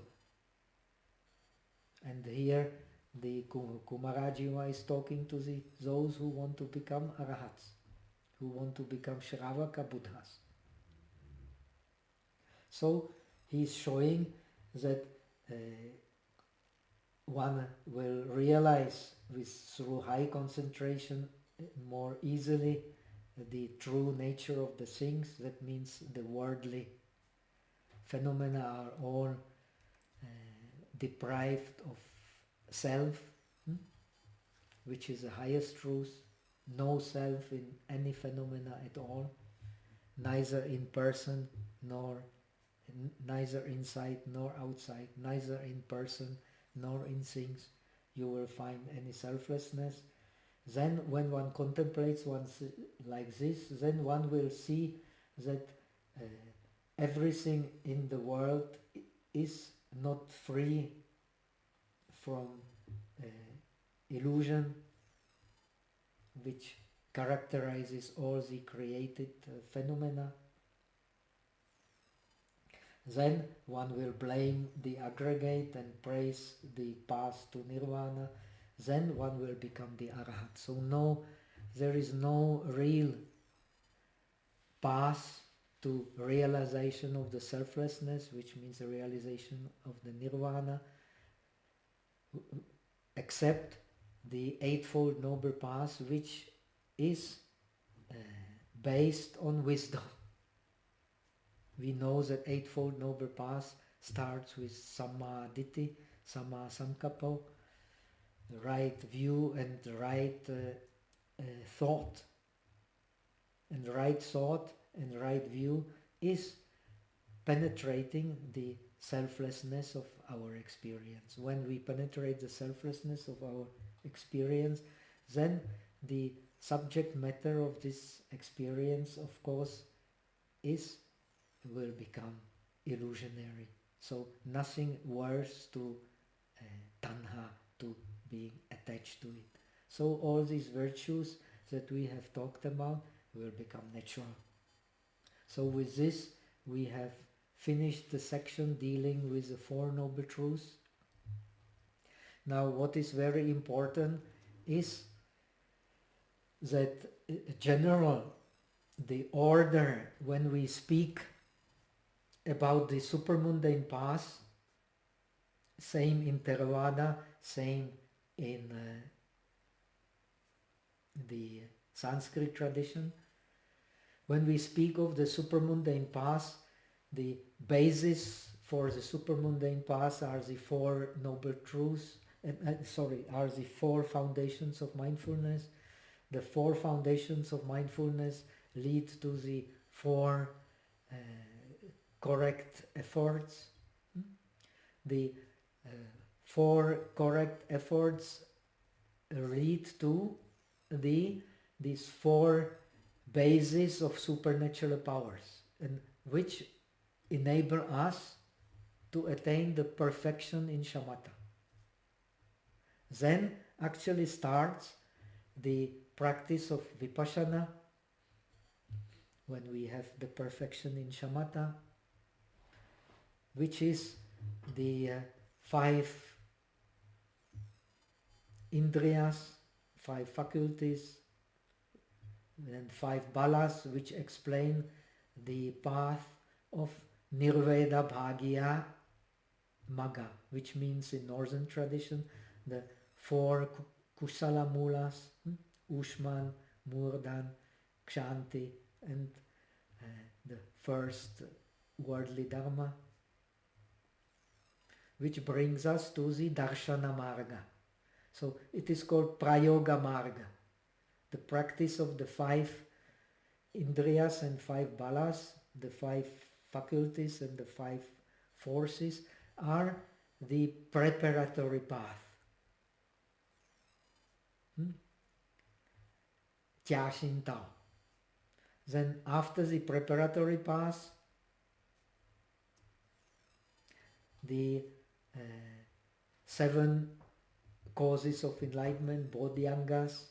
And here the Kumarajiva is talking to those who want to become arahats, who want to become Shravaka Buddhas. So he is showing that one will realize through high concentration more easily the true nature of the things. That means the worldly phenomena are all deprived of self, which is the highest truth. No self in any phenomena at all, neither in person nor neither inside nor outside, neither in person nor in things you will find any selflessness. Then when one contemplates one like this, then one will see that everything in the world is not free from illusion, which characterizes all the created phenomena. Then one will blame the aggregate and praise the path to nirvana. Then one will become the arahat. So no, there is no real path to realization of the selflessness, which means the realization of the nirvana, except the Eightfold Noble Path, which is based on wisdom. We know that Eightfold Noble Path starts with Samma Ditti, Samma Sankappa, the right view and the right thought. And the right thought and the right view is penetrating the selflessness of our experience. When we penetrate the selflessness of our experience, then the subject matter of this experience, of course, will become illusionary. So nothing worse to tanha, to being attached to it. So all these virtues that we have talked about will become natural. So with this we have finished the section dealing with the Four Noble Truths. Now what is very important is that the order when we speak about the supermundane path, same in Theravada, same in the Sanskrit tradition. When we speak of the supermundane path, the basis for the supermundane path are the Four Noble Truths, are the 4 foundations of mindfulness. The 4 foundations of mindfulness lead to the 4 correct efforts. The 4 correct efforts lead to these 4 basis of supernatural powers, and which enable us to attain the perfection in shamatha. Then actually starts the practice of Vipassana, when we have the perfection in shamatha, which is the 5 indriyas, 5 faculties, and 5 balas, which explain the path of Nirveda Bhagya Magga, which means in northern tradition the 4 Kusala Mulas, Ushman, Murdan, Kshanti, and the first worldly Dharma, which brings us to the Darshana Marga. So it is called Prayoga Marga. The practice of the 5 Indriyas and 5 Balas, the 5 faculties and the 5 forces, are the preparatory path. Jiaxin Tao. Then after the preparatory path, the 7 causes of enlightenment, bodhyangas,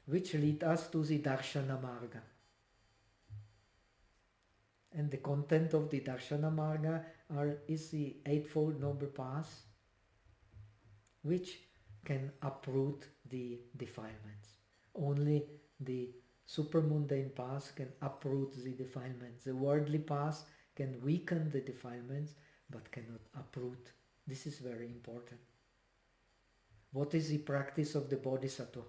which lead us to the Darshana Marga. And the content of the Darshana Marga is the Eightfold Noble Path, which can uproot the defilements. Only the supermundane path can uproot the defilements. The worldly path can weaken the defilements, but cannot uproot. This is very important. What is the practice of the Bodhisattva?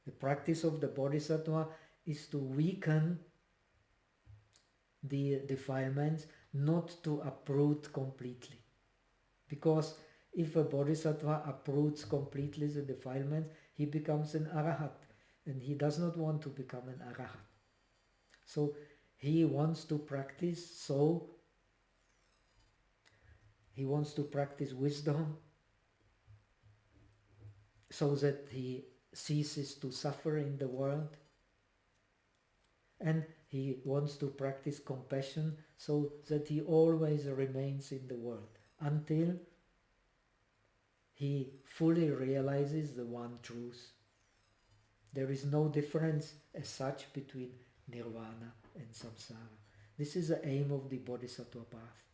The practice of the Bodhisattva is to weaken the defilements, not to uproot completely. Because if a Bodhisattva uproots completely the defilements, he becomes an Arahat, and he does not want to become an Arahat. So he wants to practice he wants to practice wisdom so that he ceases to suffer in the world, and he wants to practice compassion so that he always remains in the world until he fully realizes the one truth. There is no difference as such between nirvana and samsara. This is the aim of the Bodhisattva path.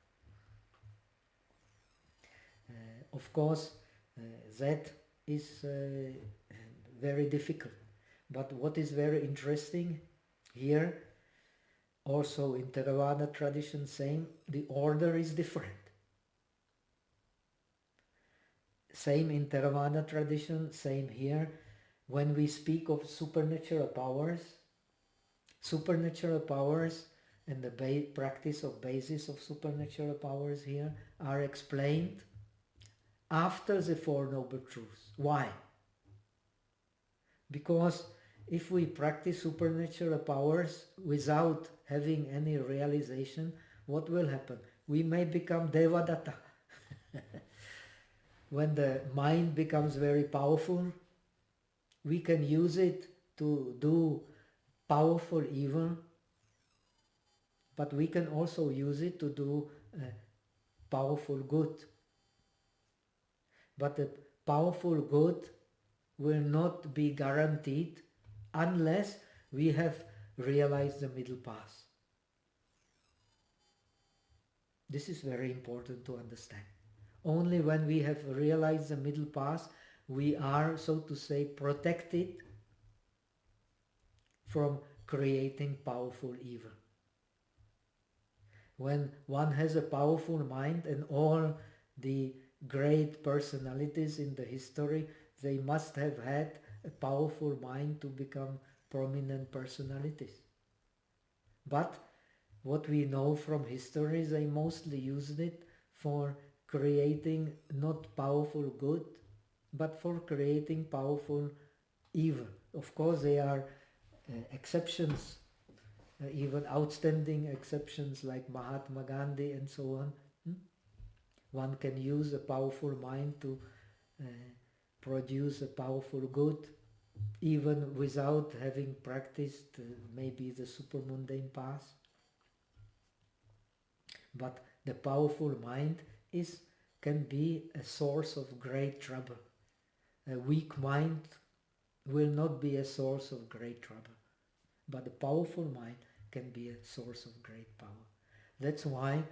Of course, that is very difficult. But what is very interesting here, also in Theravada tradition, same, the order is different. Same in Theravada tradition, same here. When we speak of supernatural powers and the practice of basis of supernatural powers here are explained after the Four Noble Truths. Why? Because if we practice supernatural powers without having any realization, what will happen? We may become Devadatta. When the mind becomes very powerful, we can use it to do powerful evil, but we can also use it to do powerful good. But the powerful good will not be guaranteed unless we have realized the middle path. This is very important to understand. Only when we have realized the middle path, we are, so to say, protected from creating powerful evil. When one has a powerful mind, and all the great personalities in the history, they must have had a powerful mind to become prominent personalities. But what we know from history, they mostly used it for creating not powerful good, but for creating powerful evil. Of course, there are exceptions, even outstanding exceptions like Mahatma Gandhi and so on. One can use a powerful mind to produce a powerful good, even without having practiced maybe the supermundane path. But the powerful mind can be a source of great trouble. A weak mind will not be a source of great trouble, but a powerful mind can be a source of great power. That's why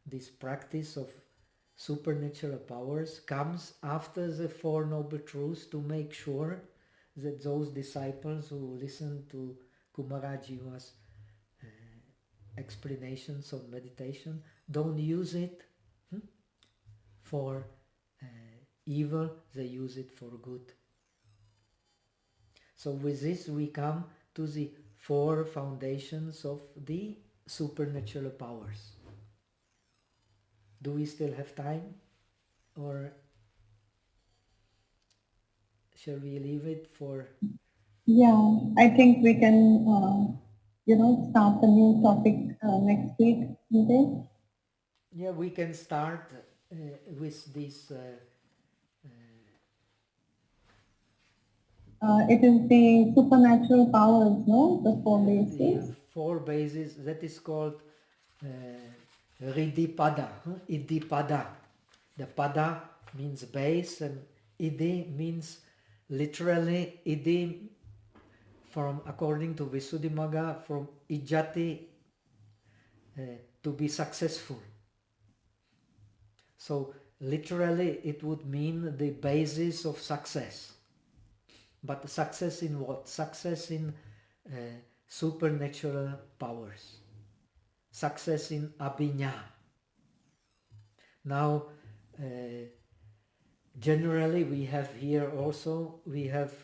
this practice of supernatural powers comes after the Four Noble Truths, to make sure that those disciples who listen to Kumarajiva's explanations on meditation don't use it for evil, they use it for good. So with this we come to the four foundations of the supernatural powers. Do we still have time, or shall we leave it for? Yeah, I think we can, start the new topic next week. Okay? Yeah, we can start with this. It is the supernatural powers, no? The four The bases. four bases, that is called Riddhipada, Iddhipada. The pada means base, and Iddhi means literally, Iddhi from, according to Visuddhimagga, from Ijjati, to be successful. So literally it would mean the basis of success. But success in what? Success in supernatural powers. Success in abhinya. Now, generally we have here also, we have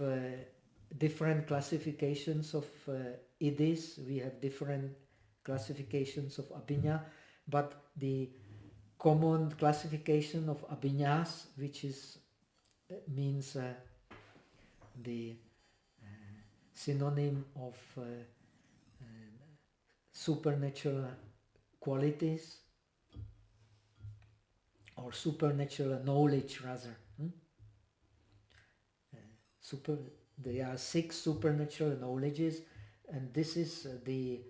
different classifications of idis, we have different classifications of abhinya, but the common classification of abhinyas, which is means the synonym of supernatural qualities, or supernatural knowledge rather. There are 6 supernatural knowledges, and this is the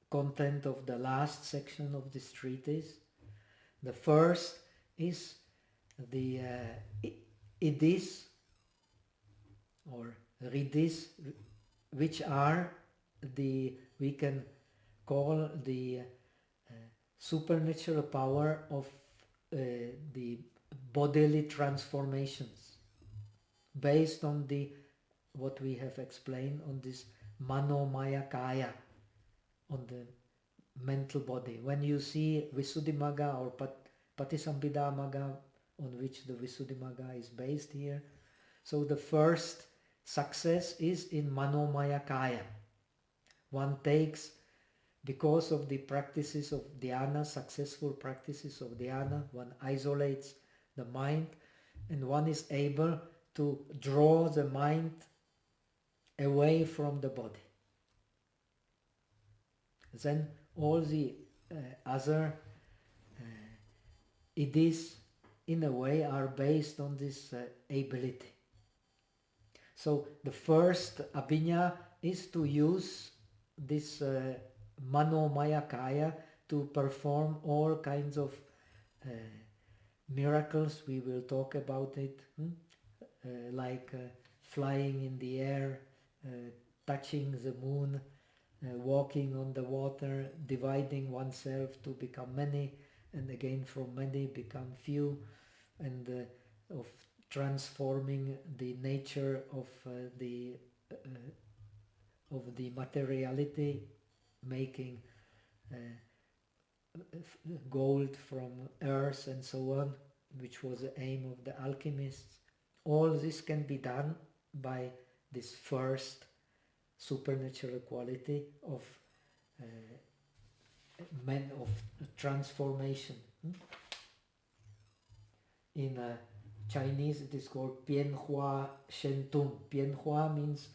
content of the last section of this treatise. The first is the idis or riddhis, which are we can call the supernatural power of the bodily transformations, based on what we have explained on this manomaya kaya, on the mental body. When you see Visuddhimagga or Patisambhidamagga, on which the Visuddhimagga is based here, so the first success is in manomaya kaya. One takes, because of the practices of dhyana, successful practices of dhyana, one isolates the mind, and one is able to draw the mind away from the body. Then all the other idis, in a way, are based on this ability. So the first abhinya is to use this manomaya kaya to perform all kinds of miracles. We will talk about it, like flying in the air, touching the moon, walking on the water, dividing oneself to become many, and again from many become few, and of transforming the nature of the materiality, making gold from earth and so on, which was the aim of the alchemists. All this can be done by this first supernatural quality of transformation. In Chinese it is called Pianhua Shentung. Pianhua means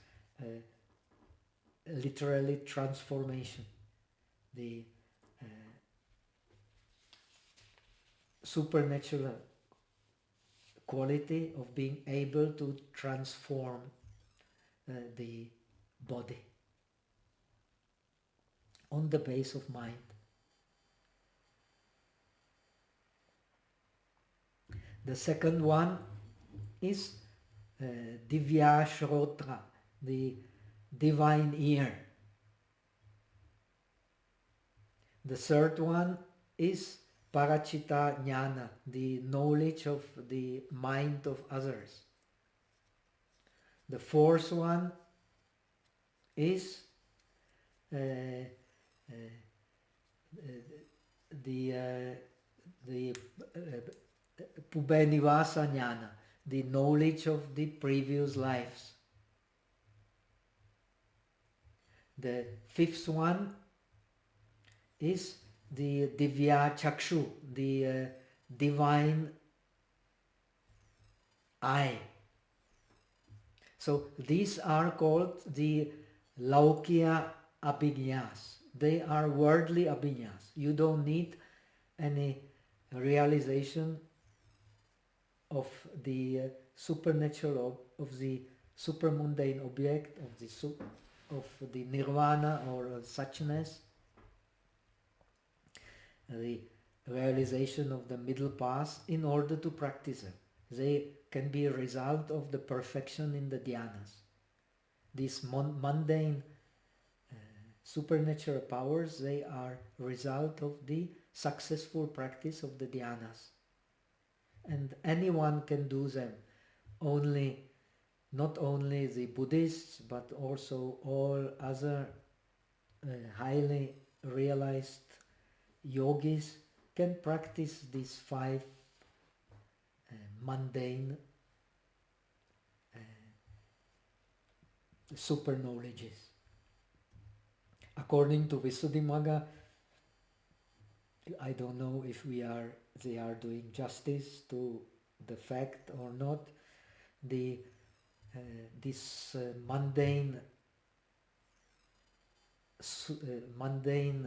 literally transformation. The supernatural quality of being able to transform the body on the base of mind. The second one is Divya Shrotra, the divine ear. The third one is Parachita Jnana, the knowledge of the mind of others. The fourth one is the Pubenivasa Jnana, the knowledge of the previous lives. The fifth one is the Divya Chakshu, the divine eye. So these are called the Laukya Abhinyas. They are worldly abhinyas. You don't need any realization of the supernatural, of the supermundane object, of the nirvana or suchness, the realization of the middle path in order to practice them. They can be a result of the perfection in the dhyanas. These mundane supernatural powers, they are result of the successful practice of the dhyanas. And anyone can do them. Not only the Buddhists, but also all other highly realized yogis can practice these 5 mundane super knowledges. According to Visuddhimagga, I don't know if they are doing justice to the fact or not. This mundane supermundane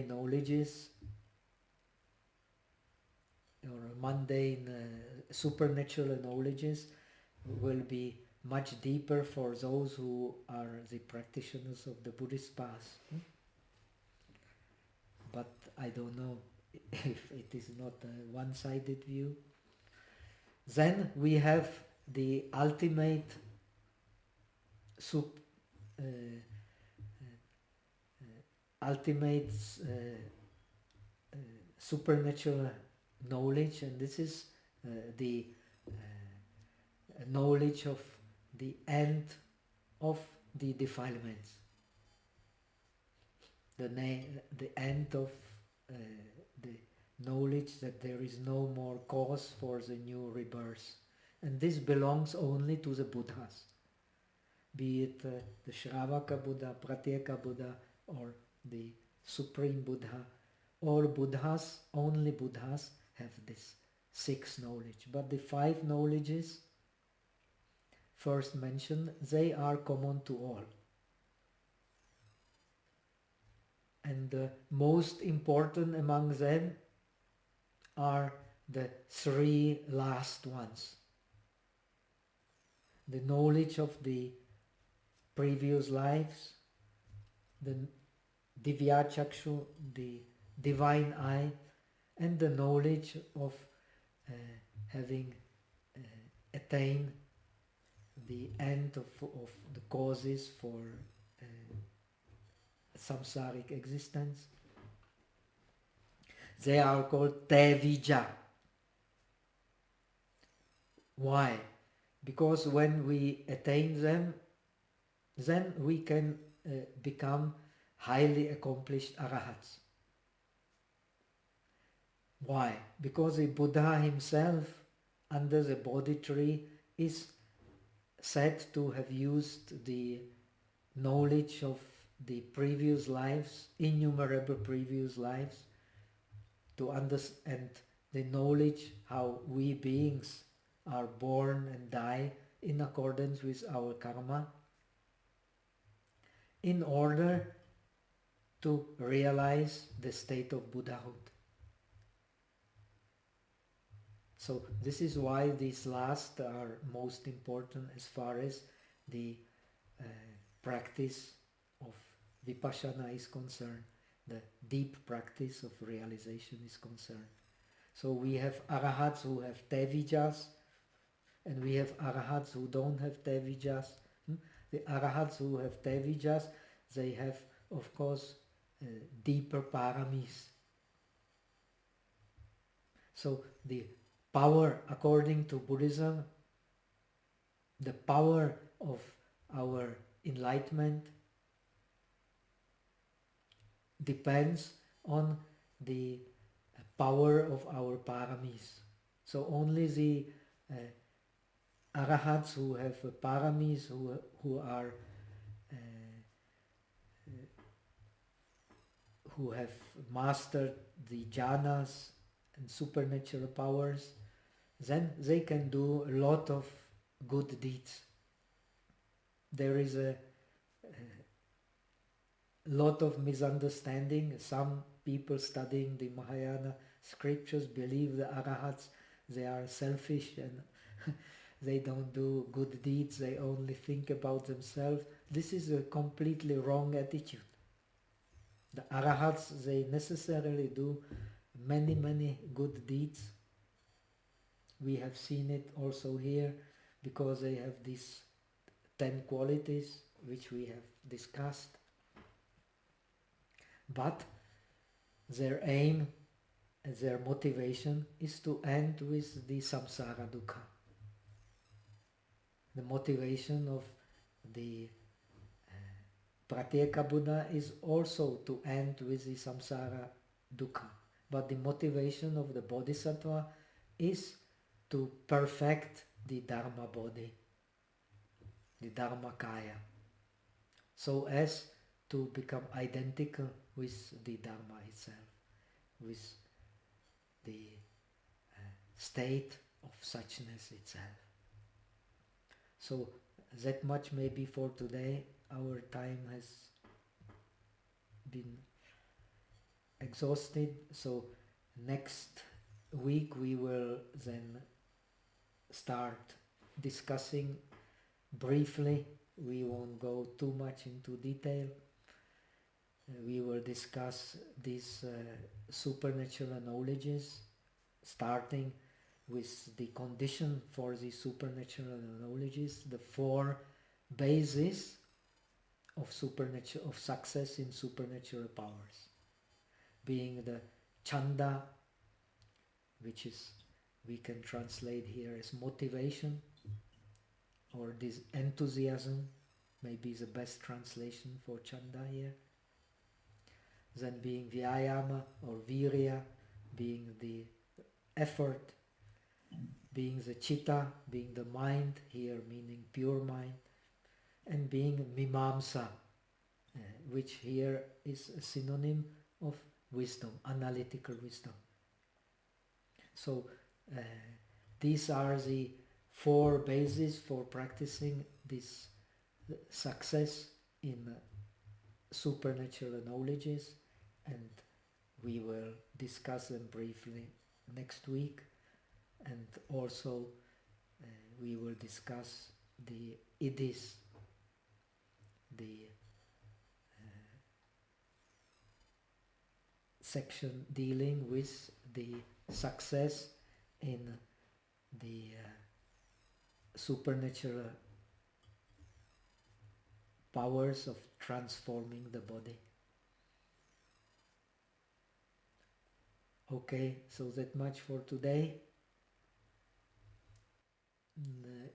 knowledges or mundane supernatural knowledges will be much deeper for those who are the practitioners of the Buddhist path. But I don't know if it is not a one-sided view. Then we have the ultimate supernatural knowledge, and this is the knowledge of the end of the defilements, the end of the knowledge that there is no more cause for the new rebirth. And this belongs only to the Buddhas, be it the Shravaka Buddha, Pratyeka Buddha, or the Supreme Buddha. All Buddhas, only Buddhas have this 6 knowledge. But the 5 knowledges first mentioned, they are common to all. And the most important among them are the 3 last ones. The knowledge of the previous lives, the Divya Chakshu, the divine eye, and the knowledge of having attained the end of the causes for samsaric existence. They are called Tevija. Why? Because when we attain them, then we can become highly accomplished arahats. Why? Because the Buddha himself, under the Bodhi tree, is said to have used the knowledge of the previous lives, innumerable previous lives, to understand the knowledge how we beings are born and die in accordance with our karma, in order to realize the state of Buddhahood. So this is why these last are most important as far as the practice of Vipassana is concerned, the deep practice of realization is concerned. So we have arahats who have tevijas, and we have arahats who don't have tevijas. The arahats who have tevijas, they have, of course, deeper paramis. So the power, according to Buddhism, the power of our enlightenment depends on the power of our paramis. So only the arahats who have paramis, who have mastered the jhanas and supernatural powers, then they can do a lot of good deeds. There is a lot of misunderstanding. Some people studying the Mahayana scriptures believe the arahats, they are selfish and they don't do good deeds, they only think about themselves. This is a completely wrong attitude. The arahats, they necessarily do many, many good deeds. We have seen it also here because they have these 10 qualities which we have discussed. But their aim, their motivation is to end with the samsara dukkha. The motivation of the Pratyeka Buddha is also to end with the samsara dukkha. But the motivation of the Bodhisattva is to perfect the Dharma body, the Dharma kaya, so as to become identical with the Dharma itself, with the state of suchness itself. So that much maybe for today. Our time has been exhausted, so next week we will then start discussing briefly. We won't go too much into detail. We will discuss these supernatural knowledges, starting with the condition for the supernatural knowledges, the 4 bases of success in supernatural powers, being the chanda, which is, we can translate here as motivation, or this enthusiasm, maybe is the best translation for chanda here. Then being vyayama or virya, being the effort, being the chitta, being the mind, here meaning pure mind, and being mimamsa, which here is a synonym of wisdom, analytical wisdom. So these are the 4 bases for practicing this success in supernatural knowledges, and we will discuss them briefly next week, and also we will discuss the idis, the section dealing with the success in the supernatural powers of transforming the body. Okay, so that much for today.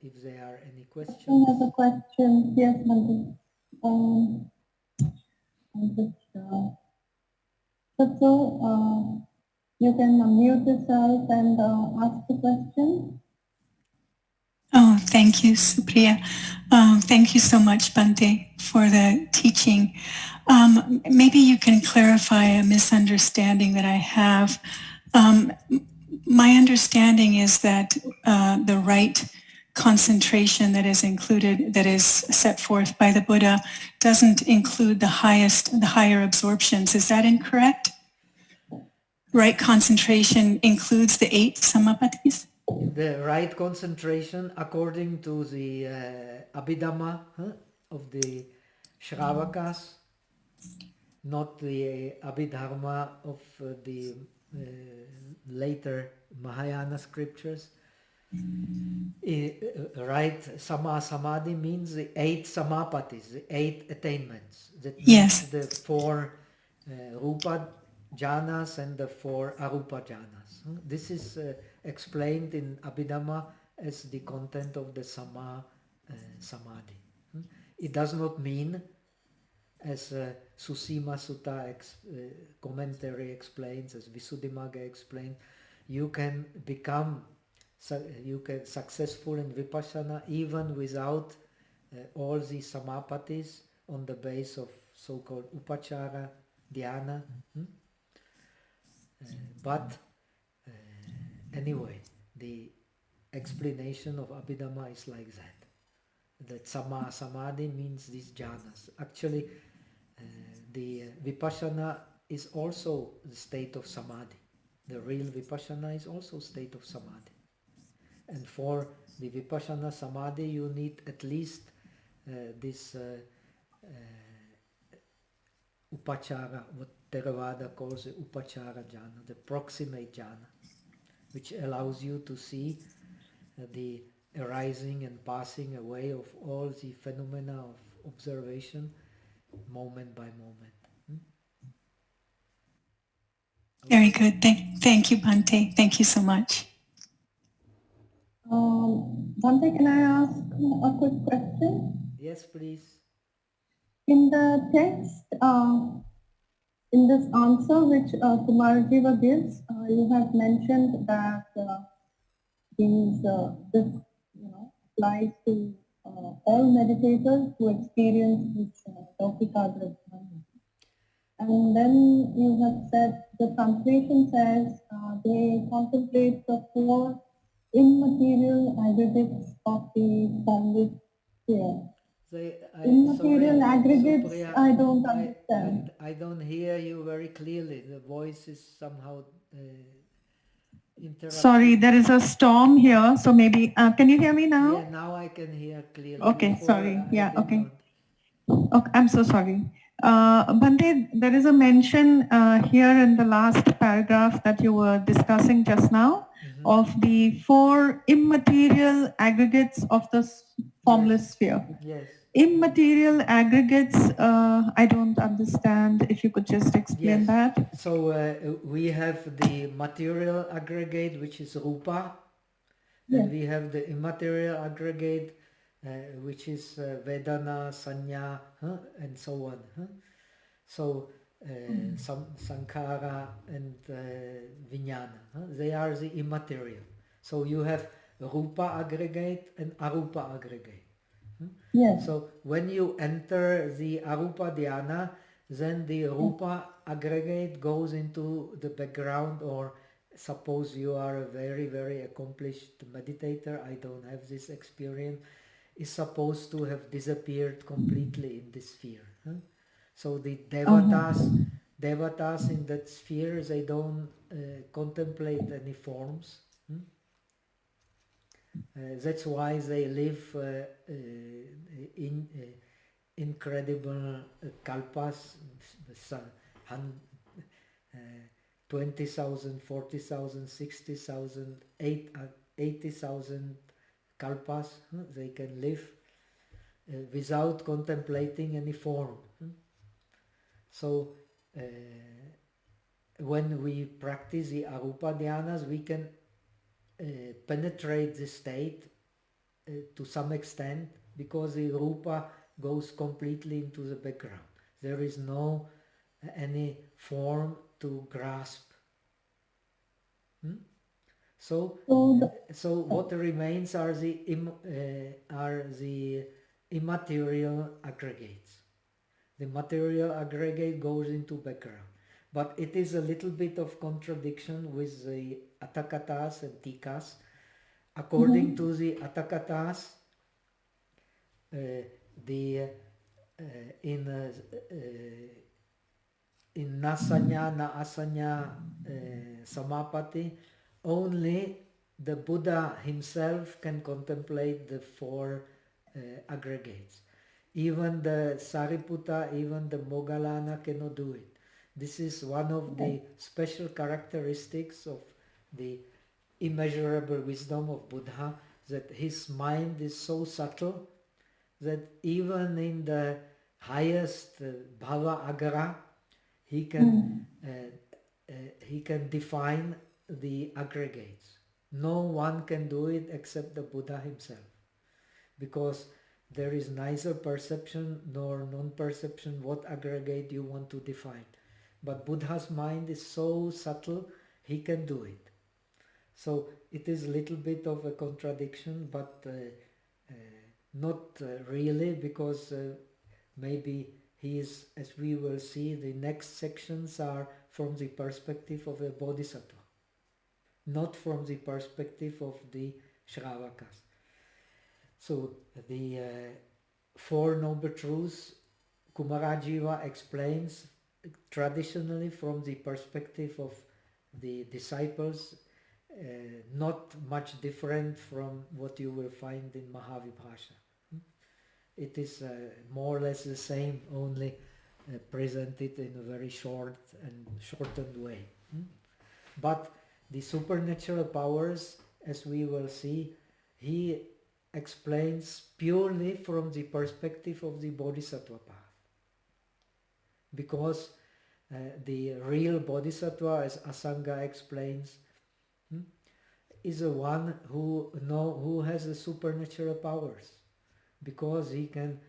If there are any questions. Another question, yes, Mandy. So you can unmute yourself and ask the question. Oh, thank you, Supriya. Thank you so much, Bhante, for the teaching. Maybe you can clarify a misunderstanding that I have. My understanding is that the right concentration that is included, that is set forth by the Buddha, doesn't include the higher absorptions. Is that incorrect? Right concentration includes the 8 samapatis? in the right concentration according to the Abhidhamma of the Shravakas, not the Abhidharma of the later Mahayana scriptures. Right, Sama Samadhi means the 8 samapatis, the 8 attainments. That means Yes. the 4 Rupa jhanas and the 4 Arupa jhanas. This is explained in Abhidhamma as the content of the Sama Samadhi. It does not mean, as Susima Sutta commentary explains, as Visuddhimagga explains, you can become successful in Vipassana even without all the samapatis on the base of so-called upachara dhyana. But anyway, the explanation of Abhidhamma is like that. That Sama Samadhi means these jhanas. Actually, the Vipassana is also the state of Samadhi. The real Vipassana is also state of Samadhi. And for the Vipassana Samadhi, you need at least this upachara, what Theravada calls the upachara jhana, the proximate jhana, which allows you to see the arising and passing away of all the phenomena of observation moment by moment. Very good. Thank you, Bhante. Thank you so much. Bhante, can I ask a quick question? Yes, please. In the text, in this answer which Kumarajiva gives, you have mentioned that this applies to all meditators who experience this Laukika. And then you have said, the translation says they contemplate the 4 immaterial aggregates of the formless sphere. Immaterial aggregates, Supriya, I don't understand. I don't hear you very clearly. The voice is somehow interrupted. Sorry, there is a storm here, so maybe, can you hear me now? Yeah, now I can hear clearly. Okay, Before, sorry. Yeah, okay. Not. Okay, I'm so sorry. Bhante, there is a mention here in the last paragraph that you were discussing just now of the 4 immaterial aggregates of the formless sphere. Yes. Immaterial aggregates, I don't understand. If you could just explain that. So we have the material aggregate, which is Rupa, and we have the immaterial aggregate, which is Vedana, Sanya, and so on. So Sankhara and Vijnana, they are the immaterial. So you have Rupa aggregate and Arupa aggregate. Yes. So when you enter the Arupa dhyana, then the Rupa aggregate goes into the background, or suppose you are a very, very accomplished meditator, I don't have this experience, is supposed to have disappeared completely in this sphere. So the devatas in that sphere, they don't contemplate any forms. That's why they live in incredible kalpas, 20,000, 40,000, 60,000, 80,000 kalpas. They can live without contemplating any form. So when we practice the Arupa dhyanas, we can penetrate the state to some extent, because the Rupa goes completely into the background. There is no any form to grasp. So what remains are the immaterial aggregates. The material aggregate goes into background. But it is a little bit of contradiction with the Atakatas and Tikas. According to the Atakatas, in Nasanya, Na Asanya Samapati, only the Buddha himself can contemplate the four aggregates. Even the Sariputta, even the Moggallana cannot do it. This is one of the special characteristics of the immeasurable wisdom of Buddha, that his mind is so subtle that even in the highest bhava agara, he can define the aggregates. No one can do it except the Buddha himself, because there is neither perception nor non-perception what aggregate you want to define. But Buddha's mind is so subtle, he can do it. So it is a little bit of a contradiction, but not really, because maybe he is, as we will see, the next sections are from the perspective of a Bodhisattva, not from the perspective of the Shravakas. So the Four Noble Truths, Kumarajiva explains traditionally from the perspective of the disciples, not much different from what you will find in Mahavibhasha. It is more or less the same, only presented in a very short and shortened way. But the supernatural powers, as we will see, he explains purely from the perspective of the Bodhisattva path. Because the real Bodhisattva, as Asanga explains, is the one who has the supernatural powers, because he can,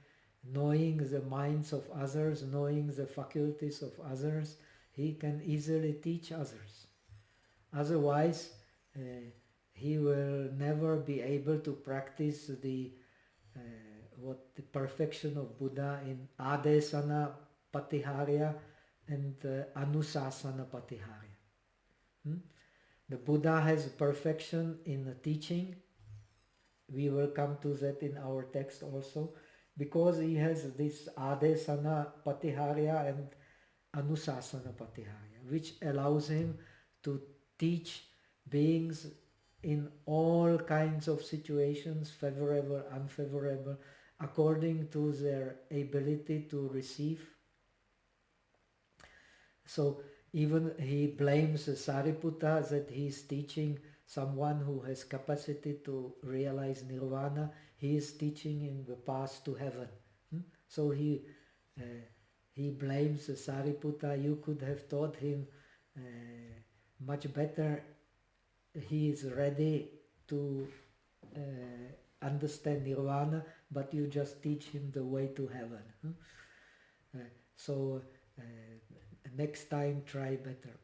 knowing the minds of others, knowing the faculties of others, he can easily teach others. Otherwise, he will never be able to practice the perfection of Buddha in Adesana Patiharya and Anusasana Patiharya. The Buddha has perfection in the teaching. We will come to that in our text also, because he has this Adesana Patiharya and Anusasana Patiharya, which allows him to teach beings in all kinds of situations, favorable, unfavorable, according to their ability to receive. So even he blames Sariputta that he is teaching someone who has capacity to realize nirvana. He is teaching in the path to heaven. So he blames Sariputta. You could have taught him much better. He is ready to understand nirvana, but you just teach him the way to heaven. So next time try better.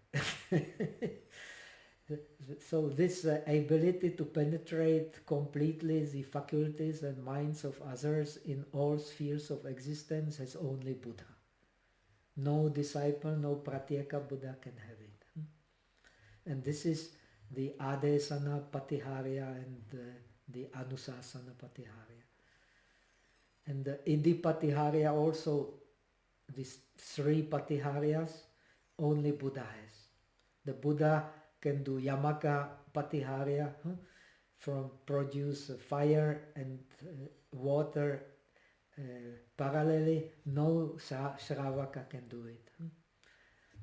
So this ability to penetrate completely the faculties and minds of others in all spheres of existence has only Buddha. No disciple, no pratyeka Buddha can have it. And this is the Adesana Patiharya and the Anusasana Patiharya. And the Idi Patiharya also, these three Patiharyas, only Buddha has. The Buddha can do Yamaka Patiharya, from produce fire and water parallelly. No Shravaka can do it.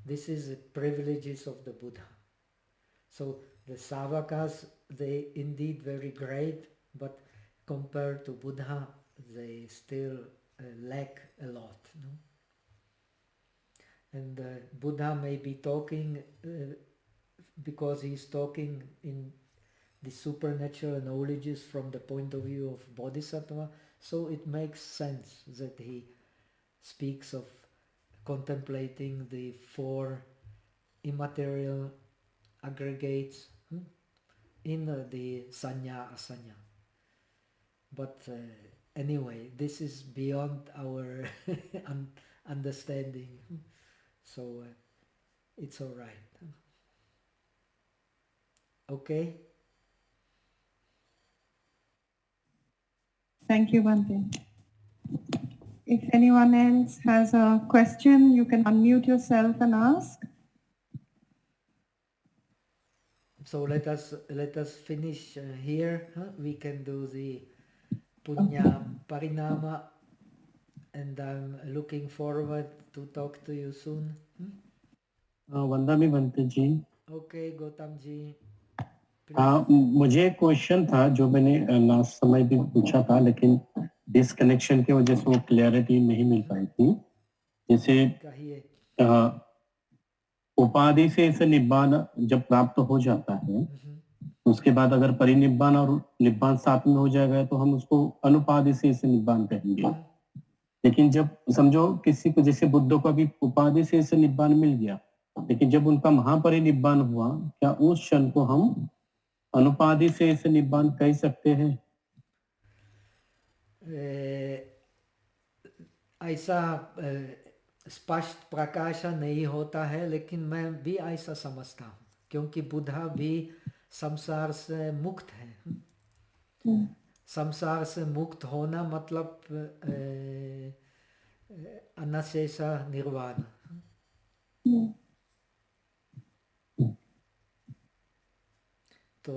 This is the privileges of the Buddha. So the Savakas, they indeed very great, but compared to Buddha, they still lack a lot. No? And Buddha may be talking because he's talking in the supernatural knowledges from the point of view of Bodhisattva, so it makes sense that he speaks of contemplating the four immaterial aggregates in the Sanya Asanya. But anyway, this is beyond our understanding, so it's all right. Okay? Thank you, Bhante. If anyone else has a question, you can unmute yourself and ask. So let us finish here. Huh? We can do the Punya Parinama, and I'm looking forward to talk to you soon. वंदना Bhante ji. Okay, Gautam ji. मुझे question था जो मैंने last समय भी पूछा था, लेकिन डिसकनेक्शन की वजह से वो क्लियरिटी नहीं मिल पाई थी. जैसे उपाधि से इसे निब्बान जब प्राप्त हो जाता है, उसके बाद अगर परिनिब्बान और निब्बान साथ में हो जाएगा तो हम उसको अनुपाधि से इसे निब्बान कहेंगे. लेकिन जब समझो किसी को, जैसे बुद्ध को भी उपाधि से इसे निब्बान मिल गया, लेकिन जब उनका महापरिनिब्बान हुआ, क्या उस क्षण को हम अनुपाधि से इसे निब्बान कह सकते हैं? ऐसा स्पष्ट प्रकाश नहीं होता है, लेकिन मैं भी ऐसा समझता हूँ, क्योंकि बुद्धा भी संसार से मुक्त है. संसार से मुक्त होना मतलब अनशेष निर्वाण. तो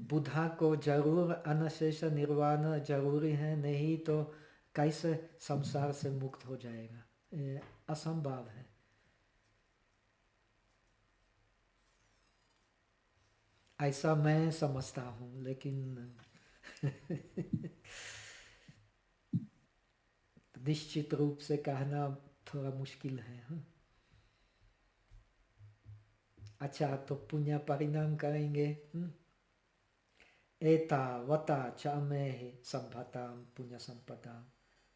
बुद्धा को जरूर अनशेष निर्वाण जरूरी है, नहीं तो कैसे संसार से मुक्त हो जाएगा? असंभव है. ऐसा मैं समझता हूँ, लेकिन निश्चित रूप से कहना थोड़ा मुश्किल है. अच्छा, तो पुण्य परिणाम करेंगे. एता वता चामेहि संभताम पुण्य संपदाम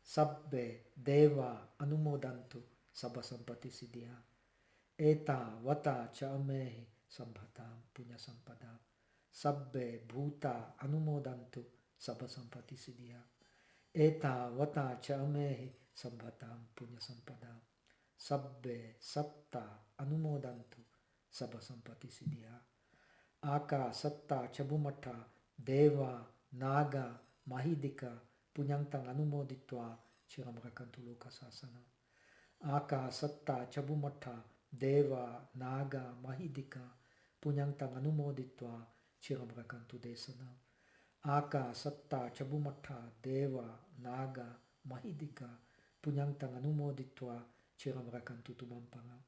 सब्बे देवा अनुमोदन्तु सब संपत्ति सिद्धिया. एता वता चामेहि संभताम पुण्य संपदाम सब्बे भूता अनुमोदन्तु सब संपत्ति सिद्धिया. एता वता चामेहि संभताम पुण्य संपदाम सब्बे सत्ता अनुमोदन्तु सब संपत्ति सिद्धिया. आका सत्ता चबुमठा देवा नागा महिदिका पुण्यंतं अनुमोदित्वा चिरं रक्षन्तु लोकशासनम्. आका सत्ता चबुमठा देवा नागा महिदिका पुण्यंतं अनुमोदित्वा चिरं रक्षन्तु देशनम्. आका सत्ता चबुमठा देवा नागा महिदिका पुण्यंतं अनुमोदित्वा चिरं रक्षन्तु तुमं परम्.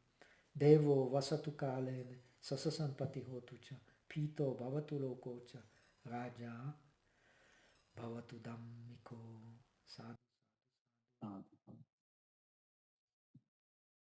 देवो वसतु कालेन सस संपत्ति होतु च पीतो भवतु लोको च राजा भवतु धम्मिको. साधु.